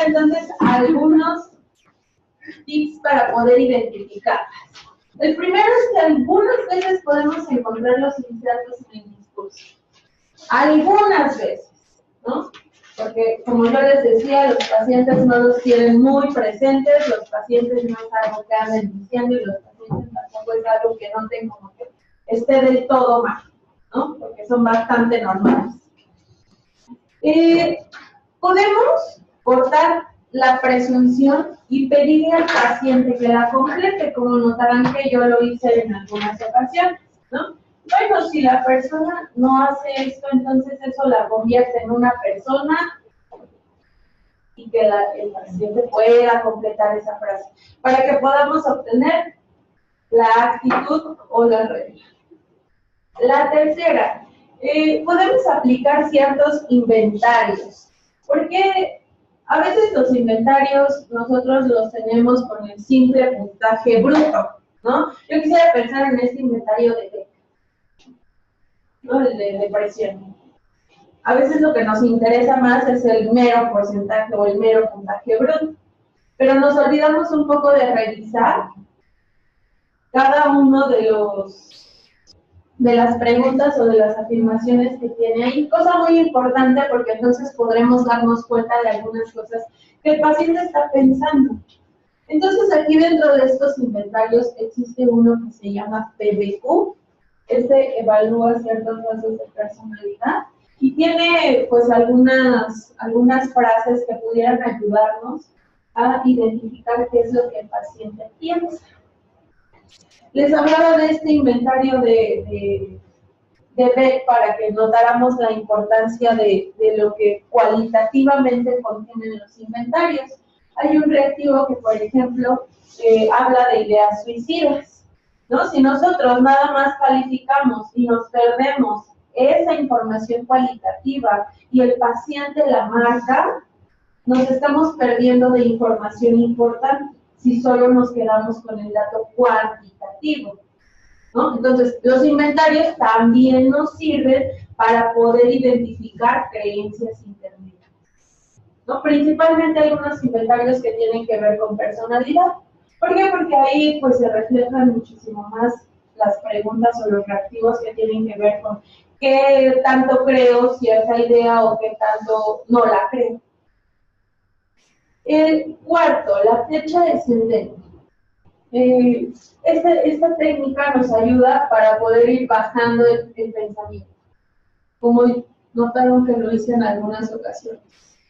entonces algunos tips para poder identificarlas. El primero es que algunas veces podemos encontrar los insertos en el discurso. Algunas veces, ¿no? Porque, como yo les decía, los pacientes no los tienen muy presentes, los pacientes no es algo que anden diciendo y los pacientes tampoco es algo que noten como que esté del todo mal, ¿no? Porque son bastante normales. Podemos cortar la presunción y pedirle al paciente que la complete, como notarán que yo lo hice en algunas ocasiones, ¿no? Bueno, si la persona no hace esto, entonces eso la convierte en una persona y que el paciente pueda completar esa frase, para que podamos obtener la actitud o la regla. La tercera, podemos aplicar ciertos inventarios, porque a veces los inventarios nosotros los tenemos con el simple puntaje bruto, ¿no? Yo quisiera pensar en este inventario de ¿no? El de depresión. A veces lo que nos interesa más es el mero porcentaje o el mero puntaje bruto, pero nos olvidamos un poco de revisar cada uno de las preguntas o de las afirmaciones que tiene ahí. Cosa muy importante porque entonces podremos darnos cuenta de algunas cosas que el paciente está pensando. Entonces aquí dentro de estos inventarios existe uno que se llama PBQ. Este evalúa ciertos rasgos de personalidad y tiene pues algunas frases que pudieran ayudarnos a identificar qué es lo que el paciente piensa. Les hablaba de este inventario de Beck para que notáramos la importancia de lo que cualitativamente contienen los inventarios. Hay un reactivo que, por ejemplo, habla de ideas suicidas, ¿no? Si nosotros nada más calificamos y nos perdemos esa información cualitativa y el paciente la marca, nos estamos perdiendo de información importante si solo nos quedamos con el dato cuantitativo, ¿no? Entonces, los inventarios también nos sirven para poder identificar creencias intermedias, ¿no? Principalmente hay unos inventarios que tienen que ver con personalidad. ¿Por qué? Porque ahí pues se reflejan muchísimo más las preguntas o los reactivos que tienen que ver con qué tanto creo cierta idea o qué tanto no la creo. El cuarto, la flecha descendente. Esta técnica nos ayuda para poder ir bajando el pensamiento, como notaron que lo hice en algunas ocasiones.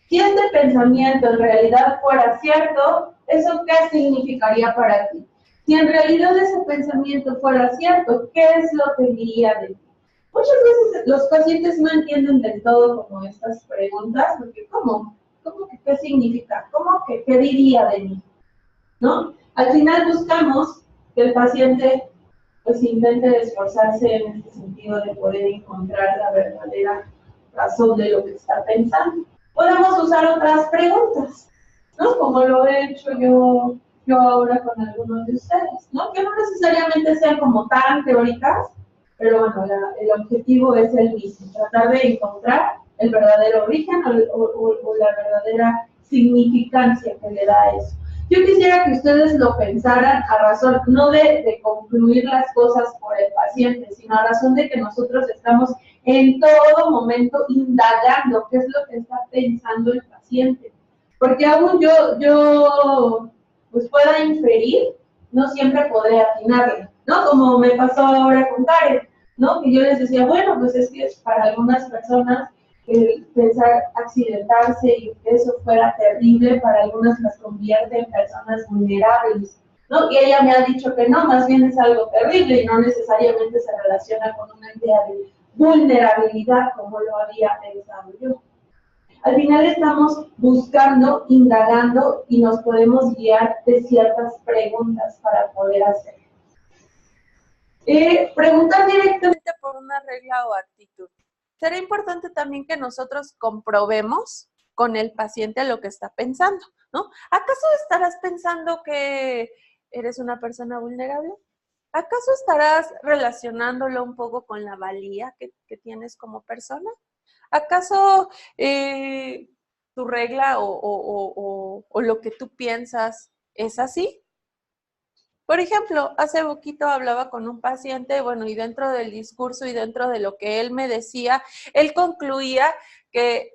Si este pensamiento en realidad fuera cierto, ¿eso qué significaría para ti? Si en realidad ese pensamiento fuera cierto, ¿qué es lo que diría de ti? Muchas veces los pacientes no entienden del todo como estas preguntas, porque ¿cómo que qué significa? ¿Cómo que qué diría de mí? ¿No? Al final buscamos que el paciente pues intente esforzarse en este sentido de poder encontrar la verdadera razón de lo que está pensando. Podemos usar otras preguntas, ¿no? Como lo he hecho yo ahora con algunos de ustedes, ¿no? Que no necesariamente sean como tan teóricas, pero bueno, el objetivo es el mismo, tratar de encontrar el verdadero origen o la verdadera significancia que le da eso. Yo quisiera que ustedes lo pensaran a razón, no de concluir las cosas por el paciente, sino a razón de que nosotros estamos en todo momento indagando qué es lo que está pensando el paciente. Porque aún yo pues pueda inferir, no siempre podré atinarle, ¿no? Como me pasó ahora con Karen, ¿no? Que yo les decía, bueno, pues es que para algunas personas pensar accidentarse y que eso fuera terrible, para algunas las convierte en personas vulnerables, ¿no? Y ella me ha dicho que no, más bien es algo terrible y no necesariamente se relaciona con una idea de vulnerabilidad como lo había pensado yo. Al final estamos buscando, indagando y nos podemos guiar de ciertas preguntas para poder hacerlo. Preguntar directamente por una regla o actitud. Será importante también que nosotros comprobemos con el paciente lo que está pensando, ¿no? ¿Acaso estarás pensando que eres una persona vulnerable? ¿Acaso estarás relacionándolo un poco con la valía que tienes como persona? ¿Acaso tu regla o lo que tú piensas es así. Por ejemplo, hace poquito hablaba con un paciente, bueno, y dentro del discurso y dentro de lo que él me decía, él concluía que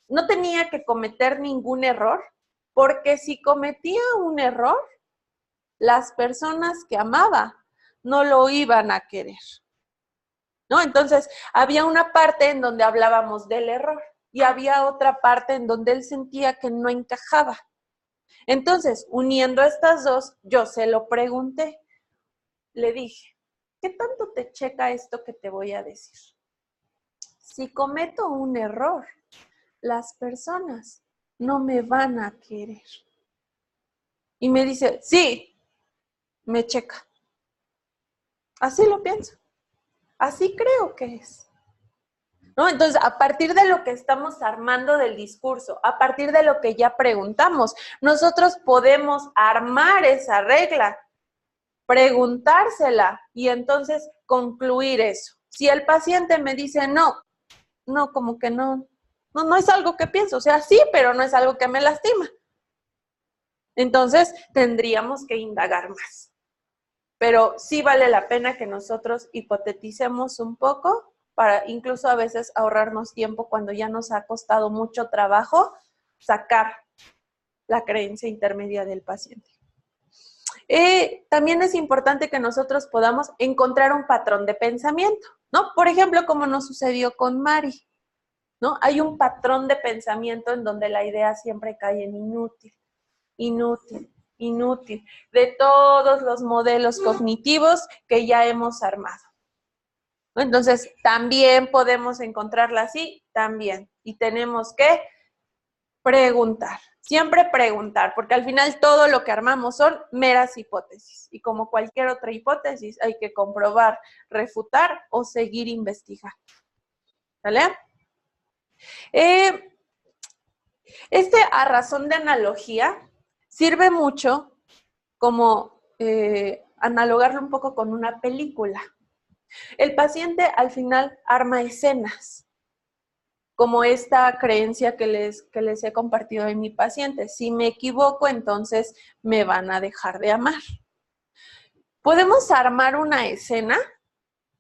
no tenía que cometer ningún error, porque si cometía un error, las personas que amaba no lo iban a querer, ¿no? Entonces, había una parte en donde hablábamos del error y había otra parte en donde él sentía que no encajaba. Entonces, uniendo estas dos, yo se lo pregunté. Le dije, ¿qué tanto te checa esto que te voy a decir? Si cometo un error, las personas no me van a querer. Y me dice, sí, me checa. Así lo pienso. Así creo que es. ¿No? Entonces, a partir de lo que estamos armando del discurso, a partir de lo que ya preguntamos, nosotros podemos armar esa regla, preguntársela y entonces concluir eso. Si el paciente me dice, no, como que no es algo que pienso, o sea, sí, pero no es algo que me lastima. Entonces, tendríamos que indagar más. Pero sí vale la pena que nosotros hipoteticemos un poco para incluso a veces ahorrarnos tiempo cuando ya nos ha costado mucho trabajo sacar la creencia intermedia del paciente. También es importante que nosotros podamos encontrar un patrón de pensamiento, ¿no? Por ejemplo, como nos sucedió con Mari, ¿no? Hay un patrón de pensamiento en donde la idea siempre cae en inútil, inútil, inútil, de todos los modelos cognitivos que ya hemos armado. Entonces, también podemos encontrarla así, también. Y tenemos que preguntar, siempre preguntar, porque al final todo lo que armamos son meras hipótesis. Y como cualquier otra hipótesis, hay que comprobar, refutar o seguir investigando. ¿Vale? A razón de analogía sirve mucho como analogarlo un poco con una película. El paciente al final arma escenas, como esta creencia que les he compartido de mi paciente. Si me equivoco, entonces me van a dejar de amar. Podemos armar una escena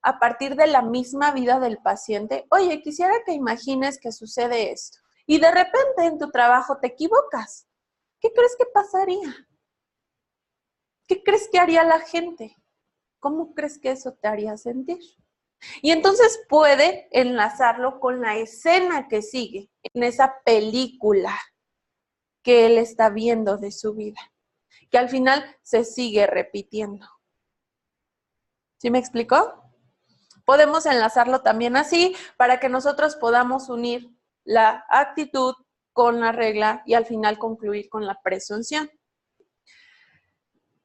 a partir de la misma vida del paciente. Oye, quisiera que imagines que sucede esto. Y de repente en tu trabajo te equivocas. ¿Qué crees que pasaría? ¿Qué crees que haría la gente? ¿Cómo crees que eso te haría sentir? Y entonces puede enlazarlo con la escena que sigue, en esa película que él está viendo de su vida, que al final se sigue repitiendo. ¿Sí me explicó? Podemos enlazarlo también así para que nosotros podamos unir la actitud con la regla y al final concluir con la presunción.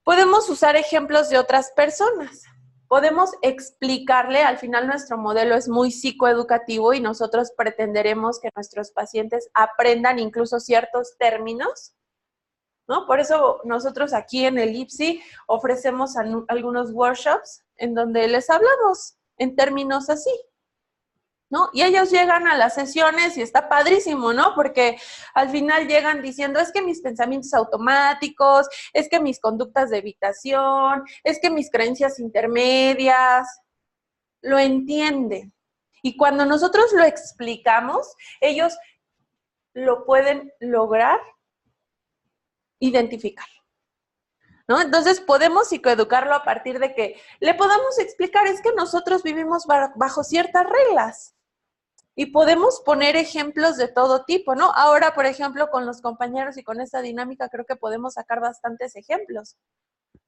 Podemos usar ejemplos de otras personas. Podemos explicarle, al final nuestro modelo es muy psicoeducativo y nosotros pretenderemos que nuestros pacientes aprendan incluso ciertos términos, ¿no? Por eso nosotros aquí en el IPSI ofrecemos algunos workshops en donde les hablamos en términos así, ¿no? Y ellos llegan a las sesiones y está padrísimo, ¿no? Porque al final llegan diciendo, es que mis pensamientos automáticos, es que mis conductas de evitación, es que mis creencias intermedias, lo entienden. Y cuando nosotros lo explicamos, ellos lo pueden lograr identificar, ¿no? Entonces podemos psicoeducarlo a partir de que le podamos explicar, es que nosotros vivimos bajo ciertas reglas. Y podemos poner ejemplos de todo tipo, ¿no? Ahora, por ejemplo, con los compañeros y con esta dinámica, creo que podemos sacar bastantes ejemplos,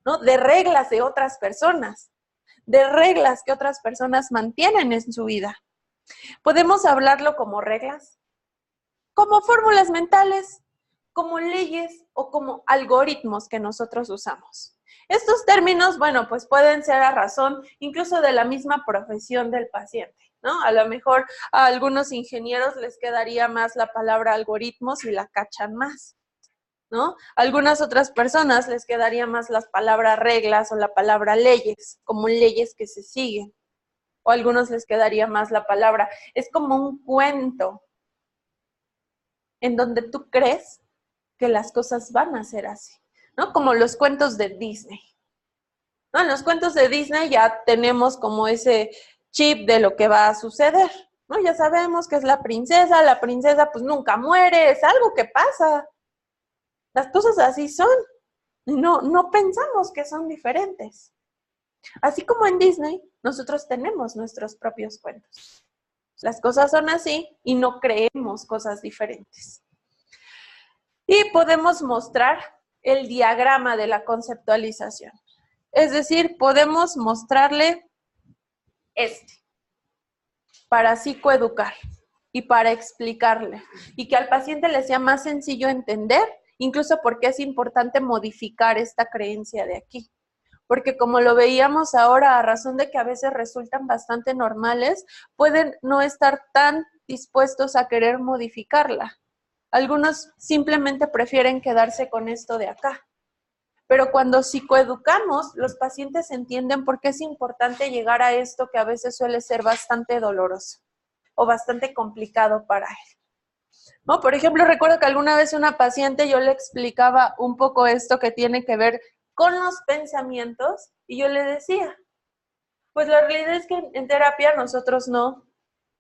¿no? De reglas de otras personas, de reglas que otras personas mantienen en su vida. Podemos hablarlo como reglas, como fórmulas mentales, como leyes o como algoritmos que nosotros usamos. Estos términos, bueno, pues pueden ser a razón incluso de la misma profesión del paciente, ¿no? A lo mejor a algunos ingenieros les quedaría más la palabra algoritmos y la cachan más, ¿no? A algunas otras personas les quedaría más las palabras reglas o la palabra leyes, como leyes que se siguen. O a algunos les quedaría más la palabra, es como un cuento. en donde tú crees que las cosas van a ser así, ¿no? Como los cuentos de Disney. ¿No? En los cuentos de Disney ya tenemos como ese chip de lo que va a suceder, ¿no? Ya sabemos que es la princesa pues nunca muere, es algo que pasa. Las cosas así son. No pensamos que son diferentes. Así como en Disney, nosotros tenemos nuestros propios cuentos. Las cosas son así y no creemos cosas diferentes. Y podemos mostrar el diagrama de la conceptualización. Es decir, podemos mostrarle para psicoeducar y para explicarle. Y que al paciente le sea más sencillo entender, incluso porque es importante modificar esta creencia de aquí. Porque como lo veíamos ahora, a razón de que a veces resultan bastante normales, pueden no estar tan dispuestos a querer modificarla. Algunos simplemente prefieren quedarse con esto de acá. Pero cuando psicoeducamos, los pacientes entienden por qué es importante llegar a esto que a veces suele ser bastante doloroso o bastante complicado para él. ¿No? Por ejemplo, recuerdo que alguna vez una paciente yo le explicaba un poco esto que tiene que ver con los pensamientos y yo le decía, pues la realidad es que en terapia nosotros no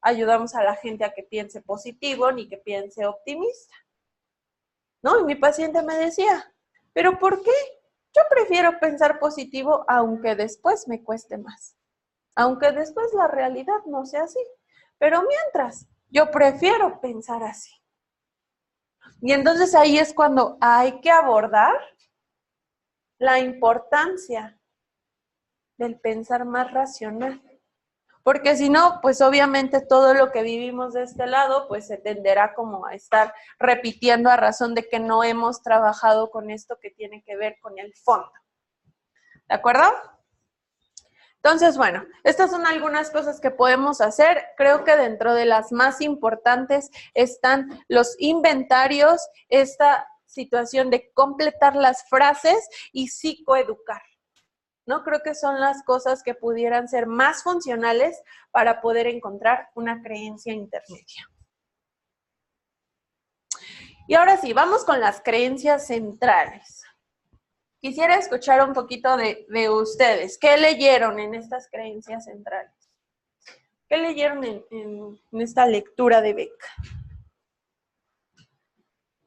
ayudamos a la gente a que piense positivo ni que piense optimista. ¿No? Y mi paciente me decía, ¿pero por qué? Yo prefiero pensar positivo aunque después me cueste más. Aunque después la realidad no sea así. Pero mientras, yo prefiero pensar así. Y entonces ahí es cuando hay que abordar la importancia del pensar más racional. Porque si no, pues obviamente todo lo que vivimos de este lado, pues se tenderá como a estar repitiendo a razón de que no hemos trabajado con esto que tiene que ver con el fondo. ¿De acuerdo? Entonces, bueno, estas son algunas cosas que podemos hacer. Creo que dentro de las más importantes están los inventarios, esta situación de completar las frases y psicoeducar. ¿No? Creo que son las cosas que pudieran ser más funcionales para poder encontrar una creencia intermedia. Y ahora sí, vamos con las creencias centrales. Quisiera escuchar un poquito de ustedes. ¿Qué leyeron en estas creencias centrales? ¿Qué leyeron en esta lectura de Beck?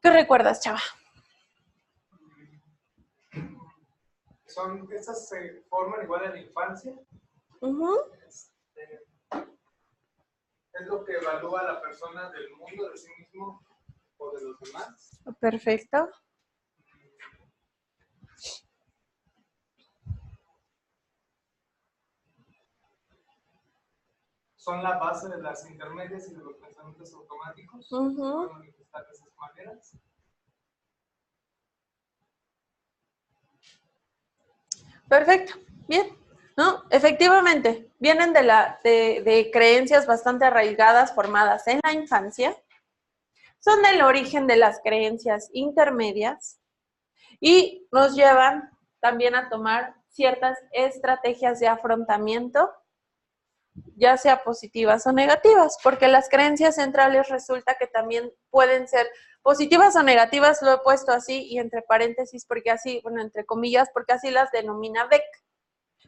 ¿Qué recuerdas, Chava? Estas se forman igual en la infancia. Es lo que evalúa a la persona del mundo, de sí mismo o de los demás. Perfecto. Son la base de las intermedias y de los pensamientos automáticos. Se pueden manifestar de esas maneras. Perfecto, bien, ¿no? Efectivamente, vienen de creencias bastante arraigadas formadas en la infancia, son del origen de las creencias intermedias y nos llevan también a tomar ciertas estrategias de afrontamiento, ya sea positivas o negativas, porque las creencias centrales resulta que también pueden ser positivas o negativas, lo he puesto así y entre paréntesis, porque así, bueno, entre comillas, porque así las denomina Beck.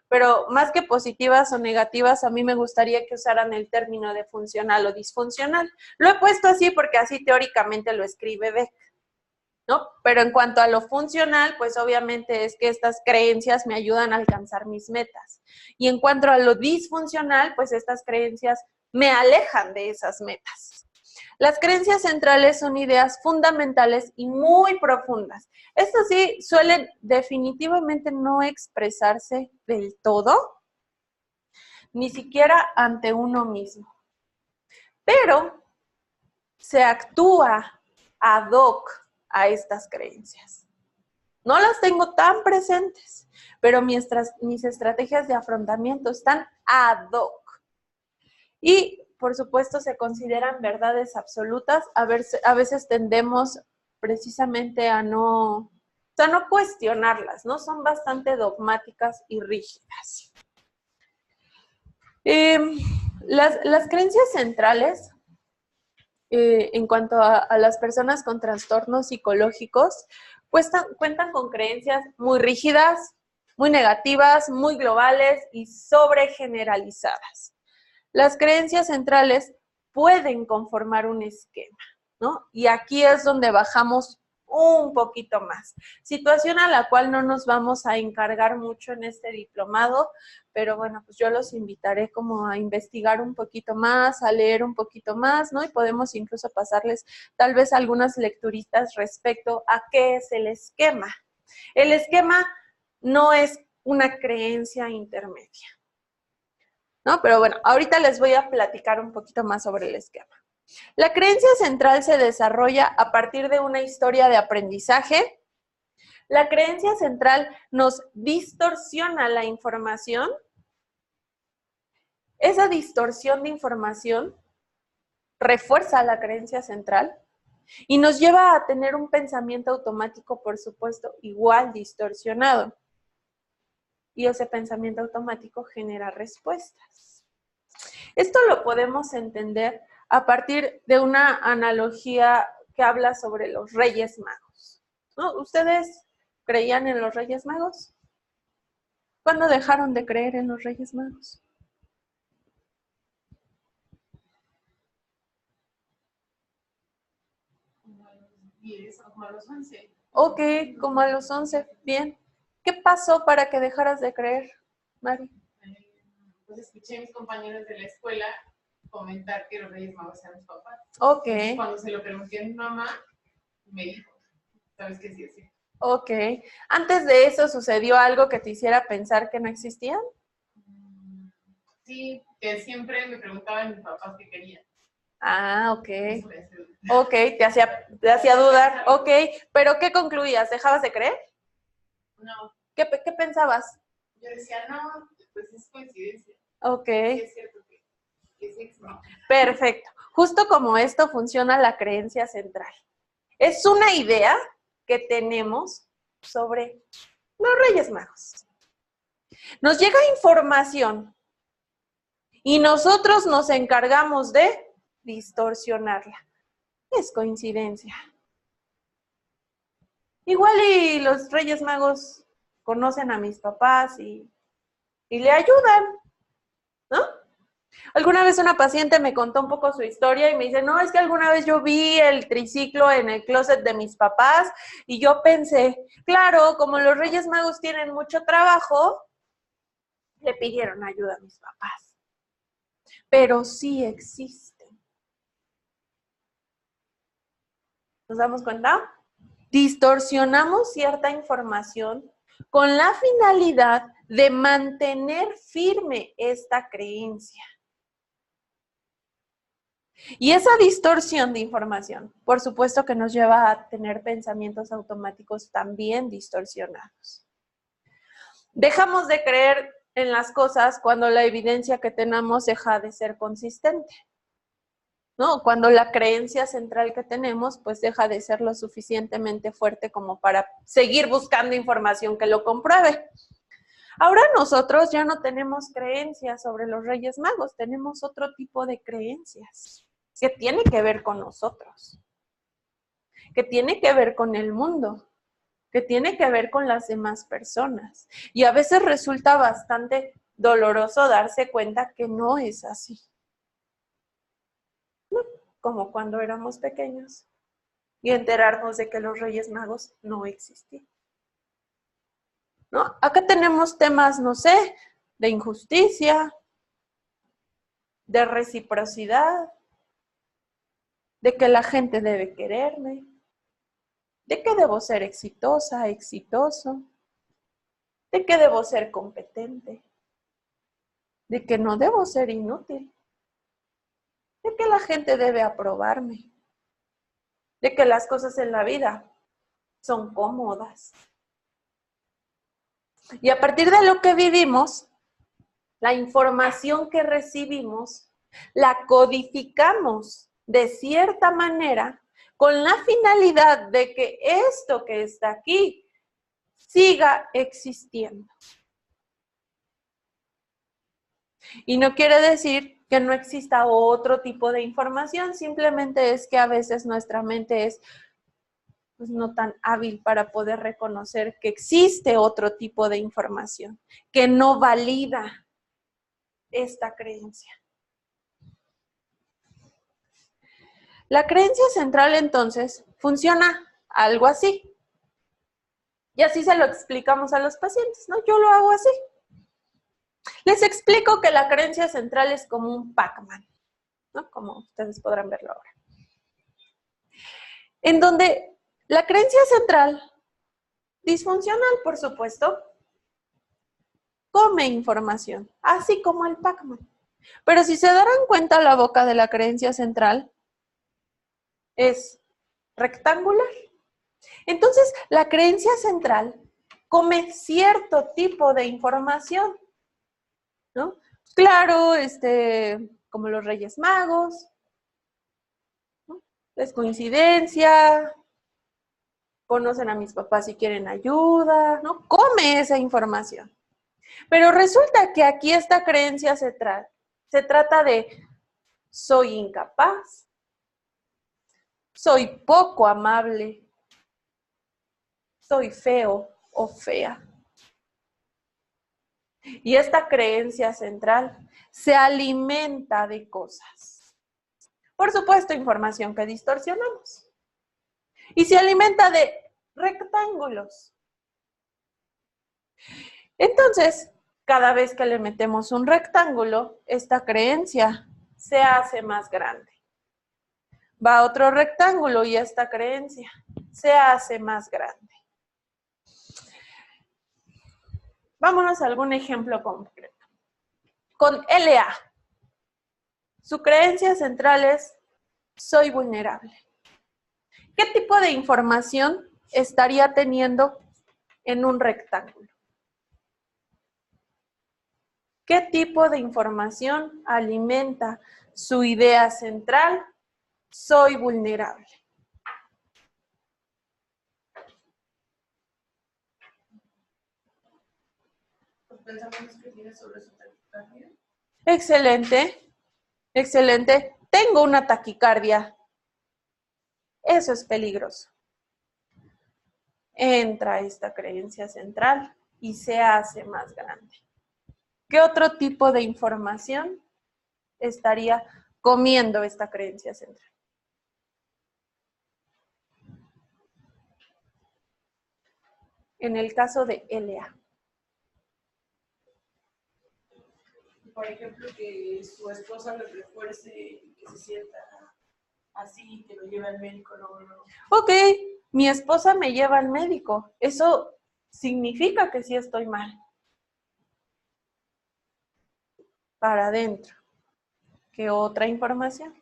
Pero más que positivas o negativas, a mí me gustaría que usaran el término de funcional o disfuncional. Lo he puesto así porque así teóricamente lo escribe Beck, ¿no? Pero en cuanto a lo funcional, pues obviamente es que estas creencias me ayudan a alcanzar mis metas. Y en cuanto a lo disfuncional, pues estas creencias me alejan de esas metas. Las creencias centrales son ideas fundamentales y muy profundas. Estas sí suelen definitivamente no expresarse del todo, ni siquiera ante uno mismo. Pero se actúa ad hoc a estas creencias. No las tengo tan presentes, pero mis estrategias de afrontamiento están ad hoc. Y, por supuesto, se consideran verdades absolutas. A veces tendemos precisamente a no cuestionarlas, ¿no? Son bastante dogmáticas y rígidas. Las creencias centrales en cuanto a las personas con trastornos psicológicos, pues cuentan con creencias muy rígidas, muy negativas, muy globales y sobregeneralizadas. Las creencias centrales pueden conformar un esquema, ¿no? Y aquí es donde bajamos un poquito más. Situación a la cual no nos vamos a encargar mucho en este diplomado, pero bueno, pues yo los invitaré como a investigar un poquito más, a leer un poquito más, ¿no? Y podemos incluso pasarles tal vez algunas lecturitas respecto a qué es el esquema. El esquema no es una creencia intermedia, ¿no? Pero bueno, ahorita les voy a platicar un poquito más sobre el esquema. La creencia central se desarrolla a partir de una historia de aprendizaje. La creencia central nos distorsiona la información. Esa distorsión de información refuerza la creencia central y nos lleva a tener un pensamiento automático, por supuesto, igual distorsionado. Y ese pensamiento automático genera respuestas. Esto lo podemos entender a partir de una analogía que habla sobre los Reyes Magos, ¿no? ¿Ustedes creían en los Reyes Magos? ¿Cuándo dejaron de creer en los Reyes Magos? Como a los 10 o como a los 11. Ok, como a los 11. Bien. ¿Qué pasó para que dejaras de creer, Mari? Pues escuché a mis compañeros de la escuela comentar que los Reyes Magos eran mis papás. Ok. Entonces, cuando se lo pregunté a mi mamá, me dijo, ¿sabes qué? Sí, es cierto. Ok. ¿Antes de eso sucedió algo que te hiciera pensar que no existían? Sí, que siempre me preguntaban mis papás qué querían. Ah, ok. Eso me hace dudar. Ok, te hacía dudar. Ok, pero ¿qué concluías? ¿Dejabas de creer? No, ¿Qué pensabas? yo decía, no, pues es coincidencia. Ok, Sí, es cierto que sí existe. perfecto. Justo como esto funciona la creencia central. Es una idea que tenemos sobre los Reyes Magos. Nos llega información y nosotros nos encargamos de distorsionarla. Es coincidencia. Igual y los Reyes Magos conocen a mis papás y le ayudan, ¿no? Alguna vez una paciente me contó un poco su historia y me dice, no, es que alguna vez yo vi el triciclo en el closet de mis papás y yo pensé, claro, como los Reyes Magos tienen mucho trabajo, le pidieron ayuda a mis papás. Pero sí existen. ¿Nos damos cuenta? Distorsionamos cierta información con la finalidad de mantener firme esta creencia. Y esa distorsión de información, por supuesto que nos lleva a tener pensamientos automáticos también distorsionados. Dejamos de creer en las cosas cuando la evidencia que tenemos deja de ser consistente, ¿no? Cuando la creencia central que tenemos pues deja de ser lo suficientemente fuerte como para seguir buscando información que lo compruebe. Ahora nosotros ya no tenemos creencias sobre los Reyes Magos, tenemos otro tipo de creencias que tiene que ver con nosotros, que tiene que ver con el mundo, que tiene que ver con las demás personas. Y a veces resulta bastante doloroso darse cuenta que no es así. No, como cuando éramos pequeños y enterarnos de que los Reyes Magos no existían. ¿No? Acá tenemos temas, no sé, de injusticia, de reciprocidad, de que la gente debe quererme, de que debo ser exitosa, exitoso, de que debo ser competente, de que no debo ser inútil, de que la gente debe aprobarme, de que las cosas en la vida son cómodas. Y a partir de lo que vivimos, la información que recibimos, la codificamos de cierta manera con la finalidad de que esto que está aquí siga existiendo. Y no quiere decir que no exista otro tipo de información, simplemente es que a veces nuestra mente es pues, no tan hábil para poder reconocer que existe otro tipo de información, que no valida esta creencia. La creencia central, entonces, funciona algo así. Y así se lo explicamos a los pacientes, ¿no? Yo lo hago así. Les explico que la creencia central es como un Pac-Man, ¿no? Como ustedes podrán verlo ahora. En donde la creencia central, disfuncional, por supuesto, come información, así como el Pac-Man. Pero si se darán cuenta, la boca de la creencia central es rectangular. Entonces, la creencia central come cierto tipo de información, ¿no? Claro, como los Reyes Magos, ¿no? Es coincidencia, conocen a mis papás y quieren ayuda, ¿no? Come esa información. Pero resulta que aquí esta creencia se trata de soy incapaz, soy poco amable, soy feo o fea. Y esta creencia central se alimenta de cosas. Por supuesto, información que distorsionamos. Y se alimenta de rectángulos. Entonces, cada vez que le metemos un rectángulo, esta creencia se hace más grande. Va otro rectángulo y esta creencia se hace más grande. Vámonos a algún ejemplo concreto. Con LA. Su creencia central es, soy vulnerable. ¿Qué tipo de información estaría teniendo en un rectángulo? ¿Qué tipo de información alimenta su idea central? Soy vulnerable. Los pensamientos que tiene sobre su taquicardia. Excelente, excelente. Tengo una taquicardia. Eso es peligroso. Entra esta creencia central y se hace más grande. ¿Qué otro tipo de información estaría comiendo esta creencia central? En el caso de LA. Por ejemplo, que su esposa le refuerce y que se sienta así, que lo lleve al médico luego. Ok, mi esposa me lleva al médico. Eso significa que sí estoy mal. Para adentro. ¿Qué otra información?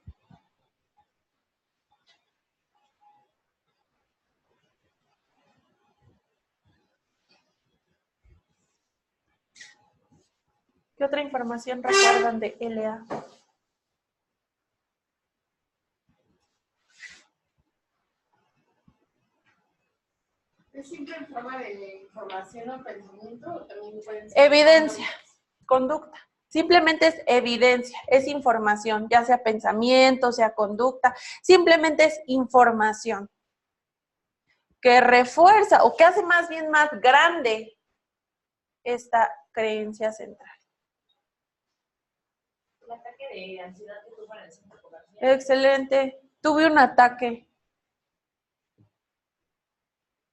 ¿Qué otra información recuerdan de LA? ¿Es siempre en forma de información o pensamiento o también pueden ser Evidencia, conducta. Simplemente es evidencia, es información, ya sea pensamiento, sea conducta, simplemente es información que refuerza o que hace más bien más grande esta creencia central. el ataque de ansiedad que tuvo en el centro comercial? Excelente. Tuve un ataque.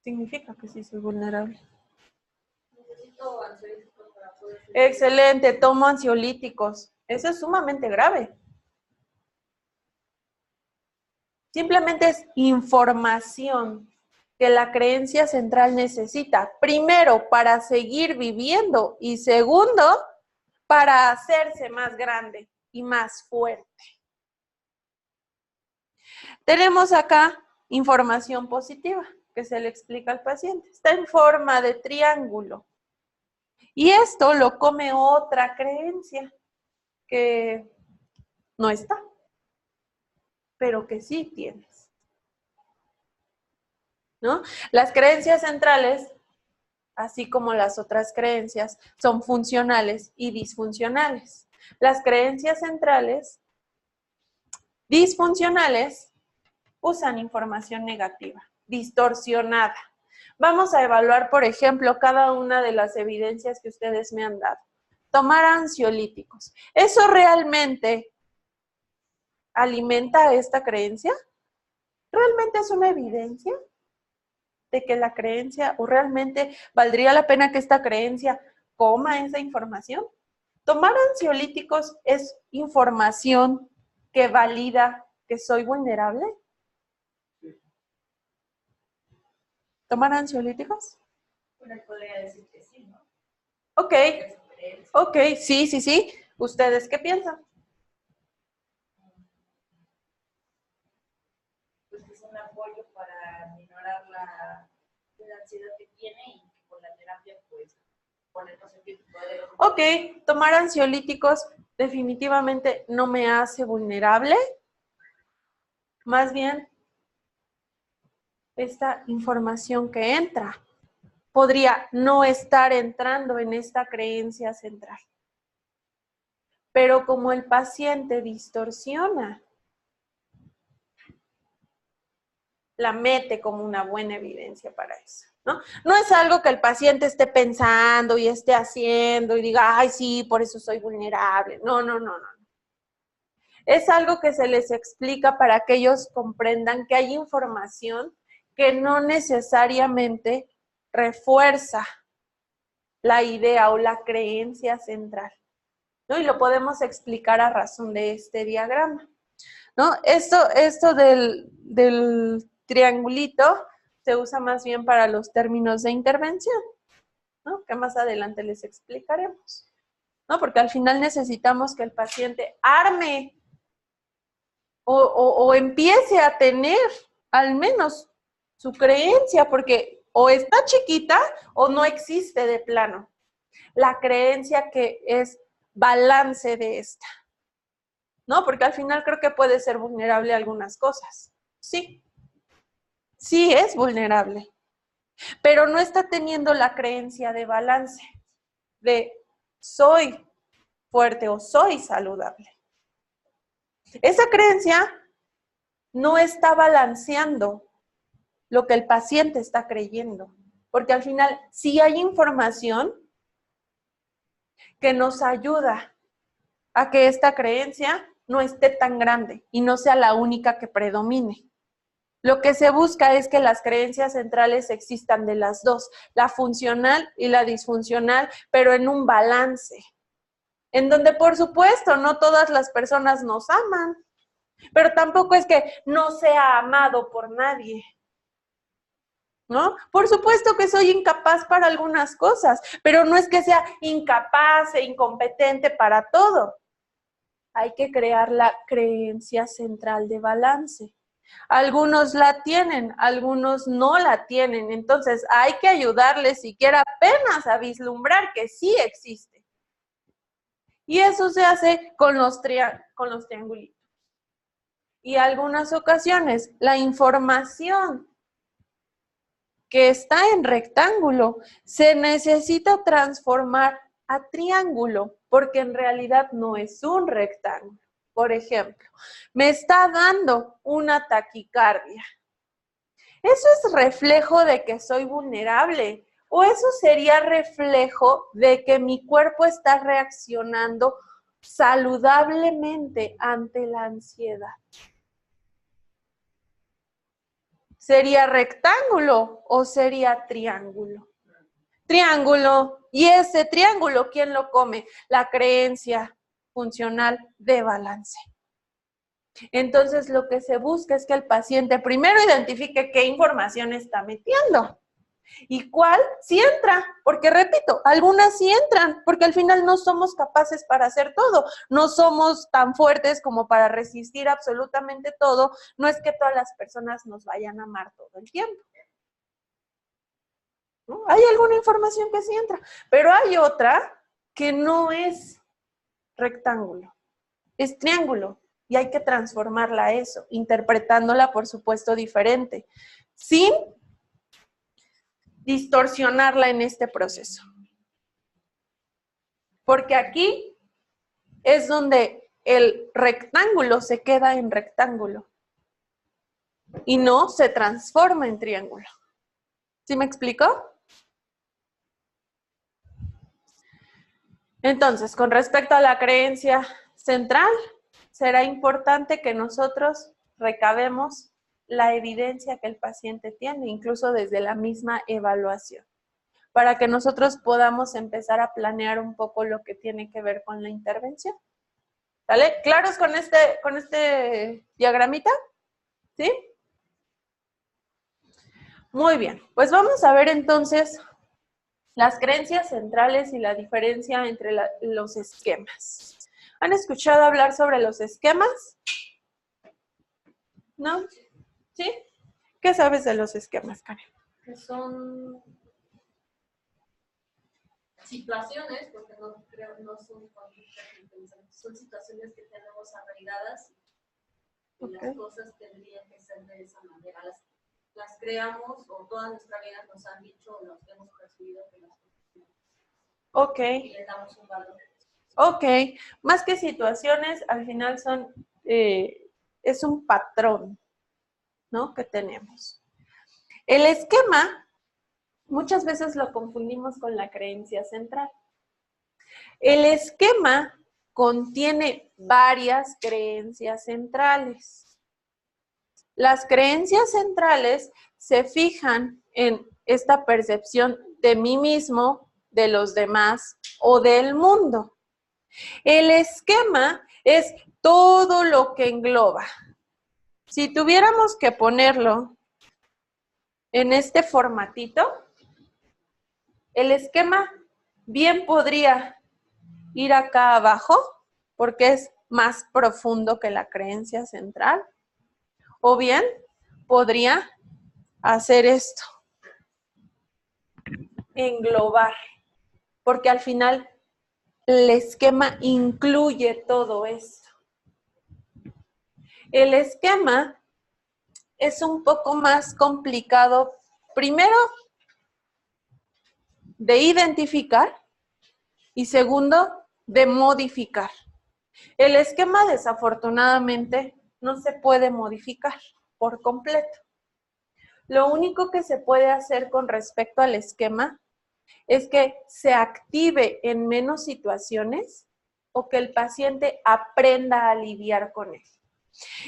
Significa que sí soy vulnerable. Necesito ansiolíticos para poder... Excelente, tomo ansiolíticos. Eso es sumamente grave. Simplemente es información que la creencia central necesita. Primero, para seguir viviendo y segundo, para hacerse más grande y más fuerte. Tenemos acá información positiva que se le explica al paciente. Está en forma de triángulo. Y esto lo come otra creencia que no está, pero que sí tienes. ¿No? Las creencias centrales, así como las otras creencias, son funcionales y disfuncionales. Las creencias centrales disfuncionales usan información negativa, distorsionada. Vamos a evaluar, por ejemplo, cada una de las evidencias que ustedes me han dado. Tomar ansiolíticos. ¿Eso realmente alimenta esta creencia? ¿Realmente es una evidencia de que la creencia, o realmente valdría la pena que esta creencia coma esa información? ¿Tomar ansiolíticos es información que valida que soy vulnerable? ¿Tomar ansiolíticos? Uno podría decir que sí, ¿no? Ok, ok, sí. ¿Ustedes qué piensan? Pues es un apoyo para minorar la ansiedad que tiene y con la terapia, pues, ponernos en poder. Ok, tomar ansiolíticos definitivamente no me hace vulnerable. Más bien, esta información que entra podría no estar entrando en esta creencia central. Pero como el paciente distorsiona, la mete como una buena evidencia para eso, ¿no? No es algo que el paciente esté pensando y esté haciendo y diga, ay, sí, por eso soy vulnerable. No. Es algo que se les explica para que ellos comprendan que hay información que no necesariamente refuerza la idea o la creencia central, ¿no? Y lo podemos explicar a razón de este diagrama, ¿no? Esto del triangulito se usa más bien para los términos de intervención, ¿no? Que más adelante les explicaremos, ¿no? Porque al final necesitamos que el paciente arme o empiece a tener al menos su creencia, porque o está chiquita o no existe de plano. La creencia que es balance de esta, ¿no? Porque al final creo que puede ser vulnerable a algunas cosas. Sí es vulnerable, pero no está teniendo la creencia de balance, de soy fuerte o soy saludable. Esa creencia no está balanceando lo que el paciente está creyendo, porque al final sí hay información que nos ayuda a que esta creencia no esté tan grande y no sea la única que predomine. Lo que se busca es que las creencias centrales existan de las dos, la funcional y la disfuncional, pero en un balance, en donde por supuesto no todas las personas nos aman, pero tampoco es que no sea amado por nadie, ¿no? Por supuesto que soy incapaz para algunas cosas, pero no es que sea incapaz e incompetente para todo. Hay que crear la creencia central de balance. Algunos la tienen, algunos no la tienen. Entonces hay que ayudarles siquiera apenas a vislumbrar que sí existe. Y eso se hace con los triangulitos. Y algunas ocasiones la información que está en rectángulo se necesita transformar a triángulo, porque en realidad no es un rectángulo. Por ejemplo, me está dando una taquicardia. ¿Eso es reflejo de que soy vulnerable? ¿O eso sería reflejo de que mi cuerpo está reaccionando saludablemente ante la ansiedad? ¿Sería rectángulo o sería triángulo? Triángulo. ¿Y ese triángulo quién lo come? La creencia funcional de balance. Entonces, lo que se busca es que el paciente primero identifique qué información está metiendo y cuál sí entra, porque repito, algunas sí entran, porque al final no somos capaces para hacer todo, no somos tan fuertes como para resistir absolutamente todo, no es que todas las personas nos vayan a amar todo el tiempo. ¿No? Hay alguna información que sí entra, pero hay otra que no es rectángulo, es triángulo. Y hay que transformarla a eso, interpretándola, por supuesto, diferente, sin distorsionarla en este proceso. Porque aquí es donde el rectángulo se queda en rectángulo y no se transforma en triángulo. ¿Sí me explico? Entonces, con respecto a la creencia central, será importante que nosotros recabemos la evidencia que el paciente tiene, incluso desde la misma evaluación, para que nosotros podamos empezar a planear un poco lo que tiene que ver con la intervención. ¿Vale? ¿Claros con este diagramita? ¿Sí? Muy bien, pues vamos a ver entonces las creencias centrales y la diferencia entre los esquemas. ¿Han escuchado hablar sobre los esquemas? ¿No? ¿Sí? ¿Qué sabes de los esquemas, Karen? Que son situaciones, porque no creo, no son conductas que pensamos, son situaciones que tenemos arraigadas y Ok. las cosas tendrían que ser de esa manera. Las creamos o toda nuestra vida nos han dicho o nos hemos percibido que las cosas Ok. y le damos un valor. Ok, más que situaciones, al final son, es un patrón, ¿no? Que tenemos. El esquema, muchas veces lo confundimos con la creencia central. El esquema contiene varias creencias centrales. Las creencias centrales se fijan en esta percepción de mí mismo, de los demás o del mundo. El esquema es todo lo que engloba. Si tuviéramos que ponerlo en este formatito, el esquema bien podría ir acá abajo, porque es más profundo que la creencia central, o bien podría hacer esto, englobar, porque al final el esquema incluye todo esto. El esquema es un poco más complicado, primero, de identificar y segundo, de modificar. El esquema, desafortunadamente, no se puede modificar por completo. Lo único que se puede hacer con respecto al esquema es que se active en menos situaciones o que el paciente aprenda a lidiar con él.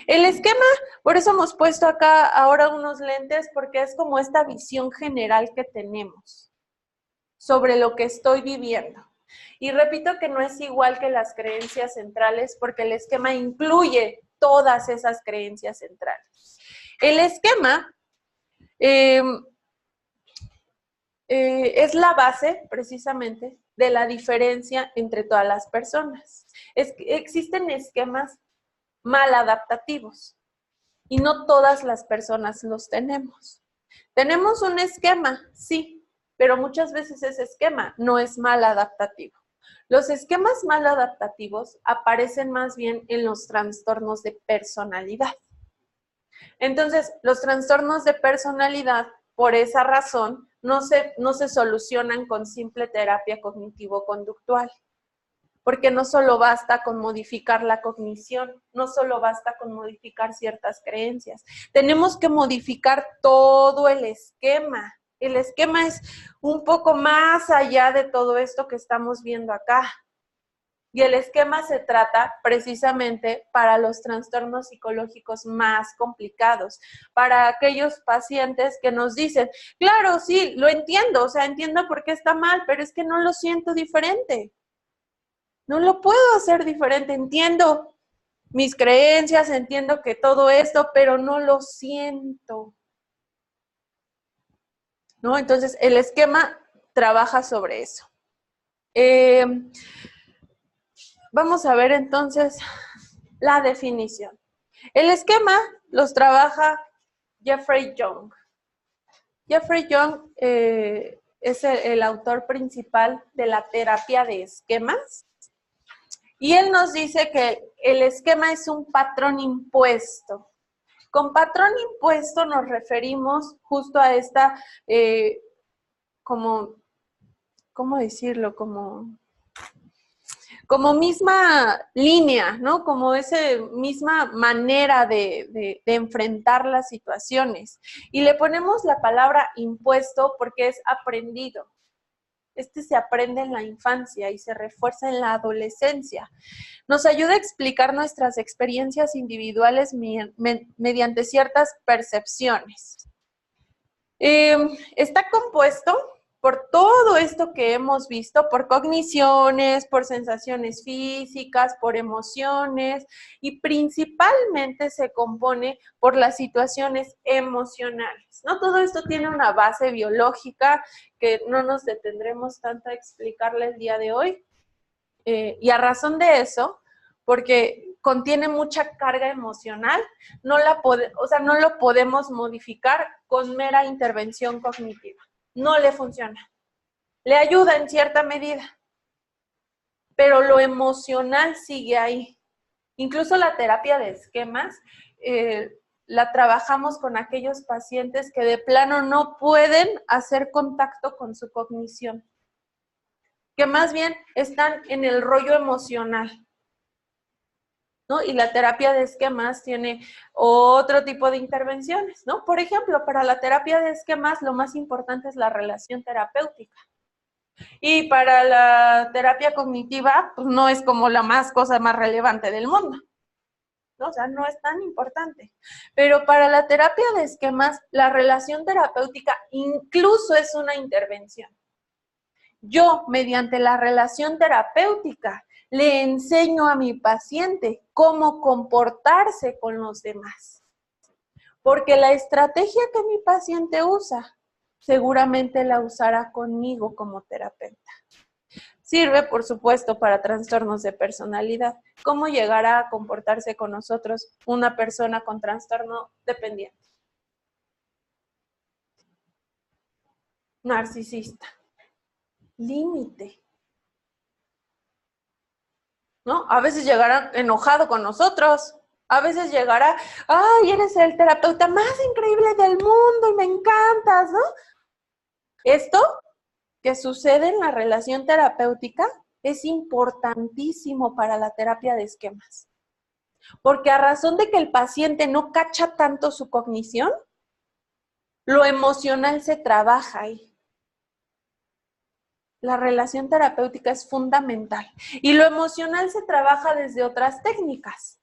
El esquema, por eso hemos puesto acá ahora unos lentes, porque es como esta visión general que tenemos sobre lo que estoy viviendo. Y repito que no es igual que las creencias centrales, porque el esquema incluye todas esas creencias centrales. El esquema es la base, precisamente, de la diferencia entre todas las personas. Existen esquemas maladaptativos y no todas las personas los tenemos. Tenemos un esquema, sí, pero muchas veces ese esquema no es maladaptativo. Los esquemas maladaptativos aparecen más bien en los trastornos de personalidad. Entonces, los trastornos de personalidad, por esa razón, no se solucionan con simple terapia cognitivo-conductual. Porque no solo basta con modificar la cognición, no solo basta con modificar ciertas creencias. Tenemos que modificar todo el esquema. El esquema es un poco más allá de todo esto que estamos viendo acá. Y el esquema se trata precisamente para los trastornos psicológicos más complicados, para aquellos pacientes que nos dicen, claro, sí, lo entiendo, o sea, entiendo por qué está mal, pero es que no lo siento diferente. No lo puedo hacer diferente, entiendo mis creencias, entiendo que todo esto, pero no lo siento. ¿No? Entonces, el esquema trabaja sobre eso. Vamos a ver entonces la definición. El esquema los trabaja Jeffrey Young. Jeffrey Young es el autor principal de la terapia de esquemas. Y él nos dice que el esquema es un patrón impuesto. Con patrón impuesto nos referimos justo a esta, ¿cómo decirlo? como misma línea, ¿no? Como esa misma manera de enfrentar las situaciones. Y le ponemos la palabra impuesto porque es aprendido. Este se aprende en la infancia y se refuerza en la adolescencia. Nos ayuda a explicar nuestras experiencias individuales mediante ciertas percepciones. Está compuesto por todo esto que hemos visto, por cogniciones, por sensaciones físicas, por emociones, y principalmente se compone por las situaciones emocionales, ¿no? Todo esto tiene una base biológica que no nos detendremos tanto a explicarle el día de hoy, y a razón de eso, porque contiene mucha carga emocional, no lo podemos modificar con mera intervención cognitiva. No le funciona. Le ayuda en cierta medida, pero lo emocional sigue ahí. Incluso la terapia de esquemas la trabajamos con aquellos pacientes que de plano no pueden hacer contacto con su cognición, que más bien están en el rollo emocional, ¿no? Y la terapia de esquemas tiene otro tipo de intervenciones, ¿no? Por ejemplo, para la terapia de esquemas lo más importante es la relación terapéutica. Y para la terapia cognitiva, pues no es como la cosa más relevante del mundo, ¿no? O sea, no es tan importante. Pero para la terapia de esquemas, la relación terapéutica incluso es una intervención. Yo, mediante la relación terapéutica, le enseño a mi paciente cómo comportarse con los demás. Porque la estrategia que mi paciente usa, seguramente la usará conmigo como terapeuta. Sirve, por supuesto, para trastornos de personalidad. ¿Cómo llegará a comportarse con nosotros una persona con trastorno dependiente? Narcisista. Límite. ¿No? A veces llegará enojado con nosotros. A veces llegará, ¡ay, eres el terapeuta más increíble del mundo y me encantas!, ¿no? Esto que sucede en la relación terapéutica es importantísimo para la terapia de esquemas. Porque a razón de que el paciente no cacha tanto su cognición, lo emocional se trabaja ahí. La relación terapéutica es fundamental. Y lo emocional se trabaja desde otras técnicas,